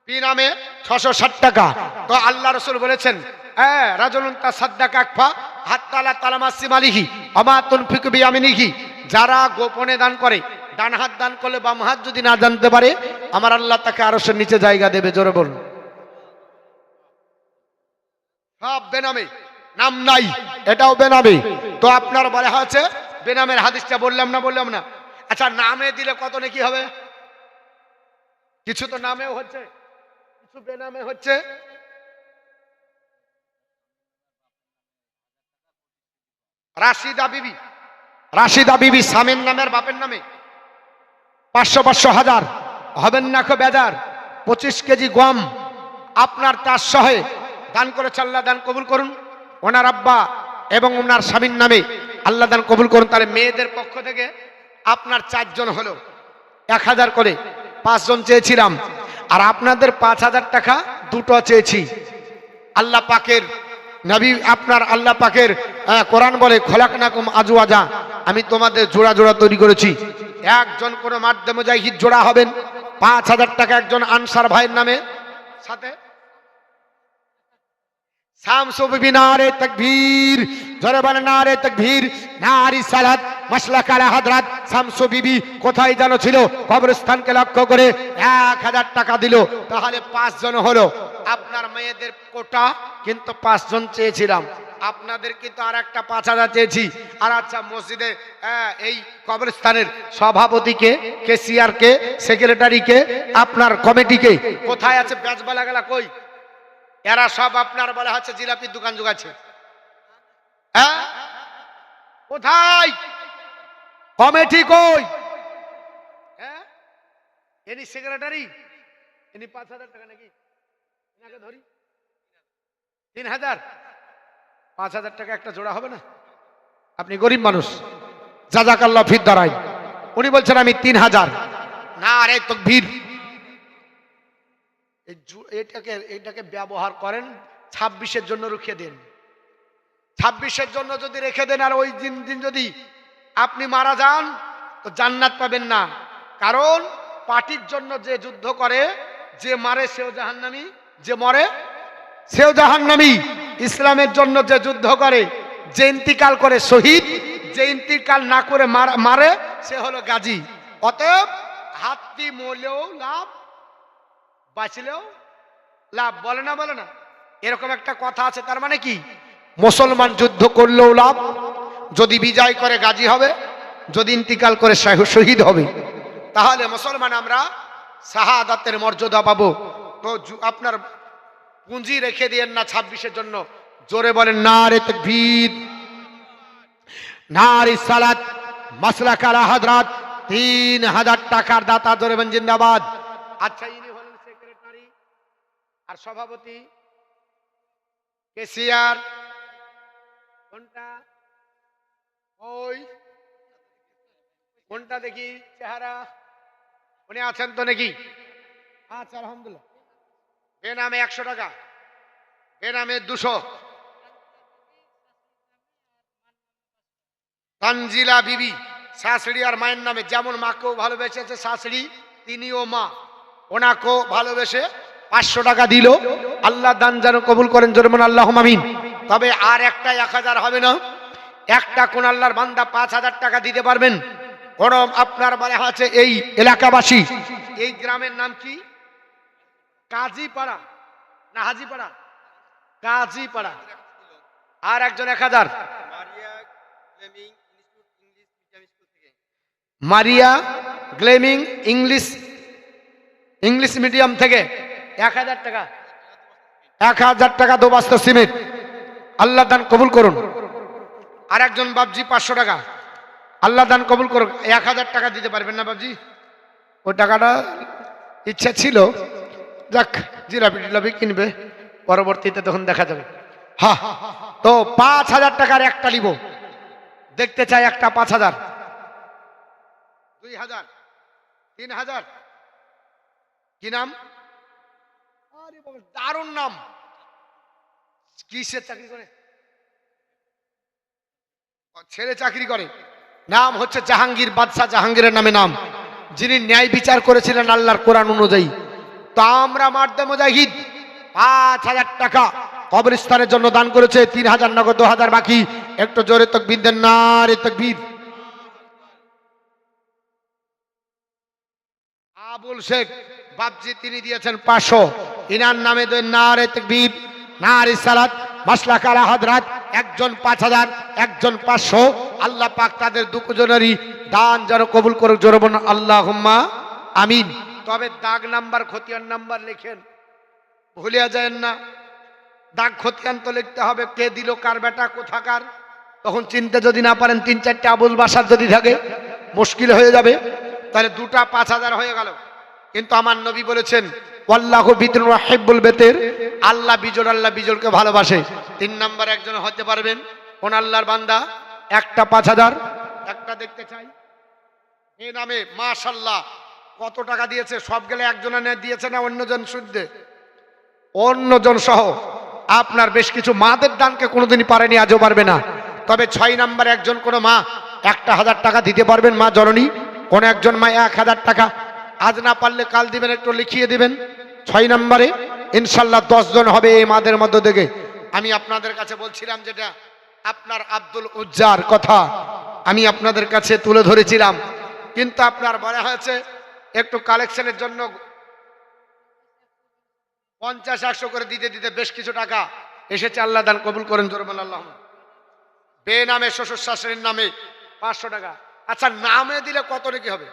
Speaker 1: বিনামে 660 টাকা। তো আল্লাহ রাসূল বলেছেন, রাজুলুন তাসাদ্দাকা আকফা হাত্তা লা তালামা সিমালিহি আমা তুনফিকু বিয়ামিনিহি, যারা গোপনে দান করে, ডান হাত দান করলে বাম হাত যদি না জানতে পারে, আমার আল্লাহ তাকে আরশের নিচে জায়গা দেবে। জোরে বলুন। সব বেনামে, নাম নাই, এটাও বেনামে। তো আপনার বলা হয়েছে বেনামের হাদিসটা বললাম না? আচ্ছা, নামে দিলে কত নেকি হবে? কিছু তো নামেও হচ্ছে, কিছু বেনামে হচ্ছে। রাশিদা বিবি স্বামীর নামের বাপের নামে 500 হাজার হবেন না খো বেজার। 25 কেজি গম আপনার তার সহে দান করেছে, আল্লাহ দান কবুল করুন। ওনার আব্বা এবং ওনার স্বামীর নামে আল্লাহ দান কবুল করুন। তাহলে মেয়েদের পক্ষ থেকে আপনার 4 জন হলো, 1000 করে 5 জন চেয়েছিলাম, আর আপনাদের 5000 টাকা দুটো চেয়েছি। আল্লাহ পাকের নবী, আপনার আল্লাহ পাকের কোরআন বলে খলাকনাকুম আজওয়াজা, আমি তোমাদের জোড়া জোড়া তৈরি করেছি। একজন কোন মাধ্যমে মুজাহিদ জোড়া হবেন, 5000 টাকা একজন আনসার ভাইয়ের নামে, সাথে শামসু বিবি নারে তাকবীর, জোরে বলেন নারে তাকবীর, নারি সালাত মাসলাক আলা হযরত শামসু বিবি কোথায় যেন ছিল, কবরস্থানকে লক্ষ্য করে 1000 টাকা দিল। তাহলে 5 জন হলো। আপনার মেয়েদের কোটা কিন্তু 5 জন চেয়েছিলাম, আপনাদের কিন্তু আর একটা 5000 চেয়েছি। আর আচ্ছা, মসজিদে এই কবরস্থানের সভাপতিকে, কেসিআরকে, সেক্রেটারিকে, আপনার কমিটিকে কোথায় আছে? বেজবালা গেলা কই? এরা সব আপনার বলা হচ্ছে জিলাপির দোকান জোগাচ্ছে। হ্যাঁ, কোথায় কমিটি? কই? হ্যাঁ, এনি সেক্রেটারি, এনি 5000 টাকা নাকি? এনাকে ধরি 3000, 5000 টাকা একটা জোড়া হবে না? আপনি গরিব মানুষ, জাযাকাল্লাহ ফিদ দারাই। উনি বলছেন আমি 3000। না রে তাকবীর, এটাকে ব্যবহার করেন 26-এর জন্য রেখে দেন। 26-এর জন্য যদি রেখে দেন, আর ওই দিন যদি আপনি মারা যান তো জান্নাত পাবেন না। কারণ পার্টির জন্য যে যুদ্ধ করে, যে মারে সেও জাহান্নামী, যে মরে সেও জাহান্নামী। ইসলামের জন্য যে যুদ্ধ করে, যে ইন্তিকাল করে শহীদ, যে ইন্তিকাল না করে মারে সে হলো গাজী। অতএব হাতটি মরলেও লাভ, বাঁচলেও লাভ। বলে না এরকম একটা কথা আছে। তার মানে কি? মুসলমান যুদ্ধ করলেও লাভ, যদি বিজয় করে গাজী হবে, যদি ইন্তিকাল করে শহীদ হবে। তাহলে মুসলমান আমরা শাহাদাতের মর্যাদা পাবো। তো আপনার পুঁজি রেখে দিয়েন না 26-এর জন্য। জোরে বলেন নারে তাকবীর, নারে সালাত মাসলাক আলা হযরত, 3000 টাকার দাতা। জোরে বলেন জিন্দাবাদ। আচ্ছা, ইনি হলেন সেক্রেটারি আর সভাপতি, কেসিআর কোনটা? ওই কোনটা দেখি চেহারা, উনি আছেন তো নাকি? আচ্ছা, আলহামদুলিল্লাহ। বেনামে 100 টাকা, বেনামে 200, তানজিলা বিবি শাশুড়ি আর মায়ের নামে, যেমন মাকেও ভালোবেসেছে শাশুড়ি, তিনিও মা, ওনাকেও ভালোবেসে 500 টাকা দিল। আল্লাহ দান যেন কবুল করেন, জোরে বলুন আল্লাহুম্মা আমিন। তবে আর একটা 1000 হবে না, একটা কোন আল্লাহর বান্দা 5000 টাকা দিতে পারবেন। কোন আপনার মানে আছে এই এলাকাবাসী, এই গ্রামের নাম কি? কাজীপাড়া না হাজিপাড়া? কাজীপাড়া। আর একজন 1000, মারিয়া গ্লেমিং ইংলিশ মিডিয়াম থেকে 1000 টাকা। 1000 টাকা 2 বস্তা সিমেন্ট। আল্লাহ দান কবুল করুন। আর একজন বাবজি 500 টাকা। আল্লাহ দান কবুল করুন। 1000 টাকা দিতে পারবেন না বাবজি? ওই টাকাটা ইচ্ছা ছিল, যাক জিলাপি টিলাপি কিনবে, পরবর্তীতে তখন দেখা যাবে। হ্যাঁ, তো 5000 টাকার একটা নিব, দেখতে চাই একটা। 5000, 2000, 3000। কি নাম? আরে বাবা, দারুণ নাম। কিসের চাকরি করে? ছেলে চাকরি করে। নাম হচ্ছে জাহাঙ্গীর, বাদশাহ জাহাঙ্গীরের নামে নাম, যিনি ন্যায় বিচার করেছিলেন আল্লাহর কোরআন অনুযায়ী। তো আমরা মার্দে মুজাহিদ 5000 টাকা কবরস্থানের জন্য দান করেছে। 3000 নগদ, 2000 বাকি। একটু জোরে তাকবীর দেন, নারে তাকবীর। আবুল শেখ বাবজি তিনি দিয়েছেন 500। ইনার নামে দেন নারে তাকবীর, নারে সালাত। মাসলাক আলা হযরত, একজন 5000, একজন 500। আল্লাহ পাক তাদের দুজনেরই দান যেন কবুল করুক, জোরে বলুন আল্লাহুম্মা আমিন। তবে দাগ নাম্বার, খতিয়ান নাম্বার লিখেন, ভুলিয়া যায় না। দাগ খতিয়ান তো লিখতে হবে, কে দিল, কার বেটা, কোথাকার। তখন চিনতে যদি না পারেন, 3-4টে আবুল বাসার যদি থাকে, মুশকিল হয়ে যাবে। তাহলে দুটা 5000 হয়ে গেল। কিন্তু আমার নবী বলেছেন ওয়াল্লাহু বিতুন ওয়াহিব্বুল বেতের, আল্লাহ বিজোড়, আল্লাহ বিজোড়কে ভালোবাসে। 3 নাম্বার একজন হতে পারবেন কোন আল্লাহর বান্দা, একটা 5000। একটা দেখতে চাই এই নামে। মাশাআল্লাহ, কত টাকা দিয়েছে? সব গেলে একজনে দিয়েছে না অন্যজন শুদ্ধে? অন্যজন সহ আপনার বেশ কিছু মাদের দানকে কোনোদিনই পারেনি, আজও পারবে না। তবে 6 নাম্বার একজন কোন মা 1000 টাকা দিতে পারবেন, মা জননী। কোন একজন মা 1000 টাকা, আজ না পারলে কাল দিবেন, একটু লিখিয়ে দিবেন। 6 নম্বরে ইনশাল্লাহ 10 জন হবে এই মাদের মধ্য থেকে। আমি আপনাদের কাছে বলছিলাম, যেটা আপনার আব্দুল উজ্জার কথা আমি আপনাদের কাছে তুলে ধরেছিলাম, কিন্তু আপনার বলা হয়েছে একটু কালেকশনের জন্য 50-100 করে দিতে দিতে বেশ কিছু টাকা এসেছে। আল্লাহ দান কবুল করেন, জোরে বলেন আল্লাহ। বে নামে শ্বশুর শাশুড়ির নামে 500 টাকা। আচ্ছা, নামে দিলে কত নাকি হবে?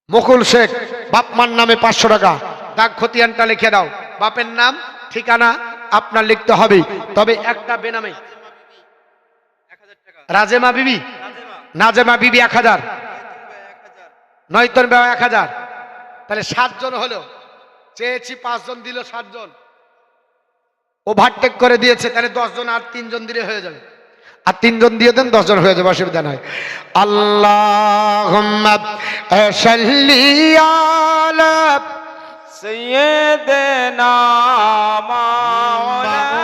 Speaker 1: মুকুল শেখ বাপমার নামে 500 টাকা। দাগ খতিয়ানটা লিখে দাও, বাপের নাম ঠিকানা আপনার লিখতে হবে। তবে একটা বেনামে রাজেমা বিবি, নাজেমা বিবি 1000, নয়তন বেওয়া 1000। তাহলে 7 জন হলো। চেয়েছি 5 জন, দিল 7 জন, ওভারটেক করে দিয়েছে। তাহলে 10 জন আর 3 জন দিলে হয়ে যাবে। আর 3 জন দিয়ে দেন, 10 জন হয়ে যাবে, অসুবিধা নাই। আল্লাহুম্মা সাল্লি আলা
Speaker 2: সাইয়্যিদিনা মাওলানা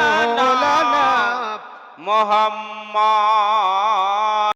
Speaker 2: মুহাম্মদ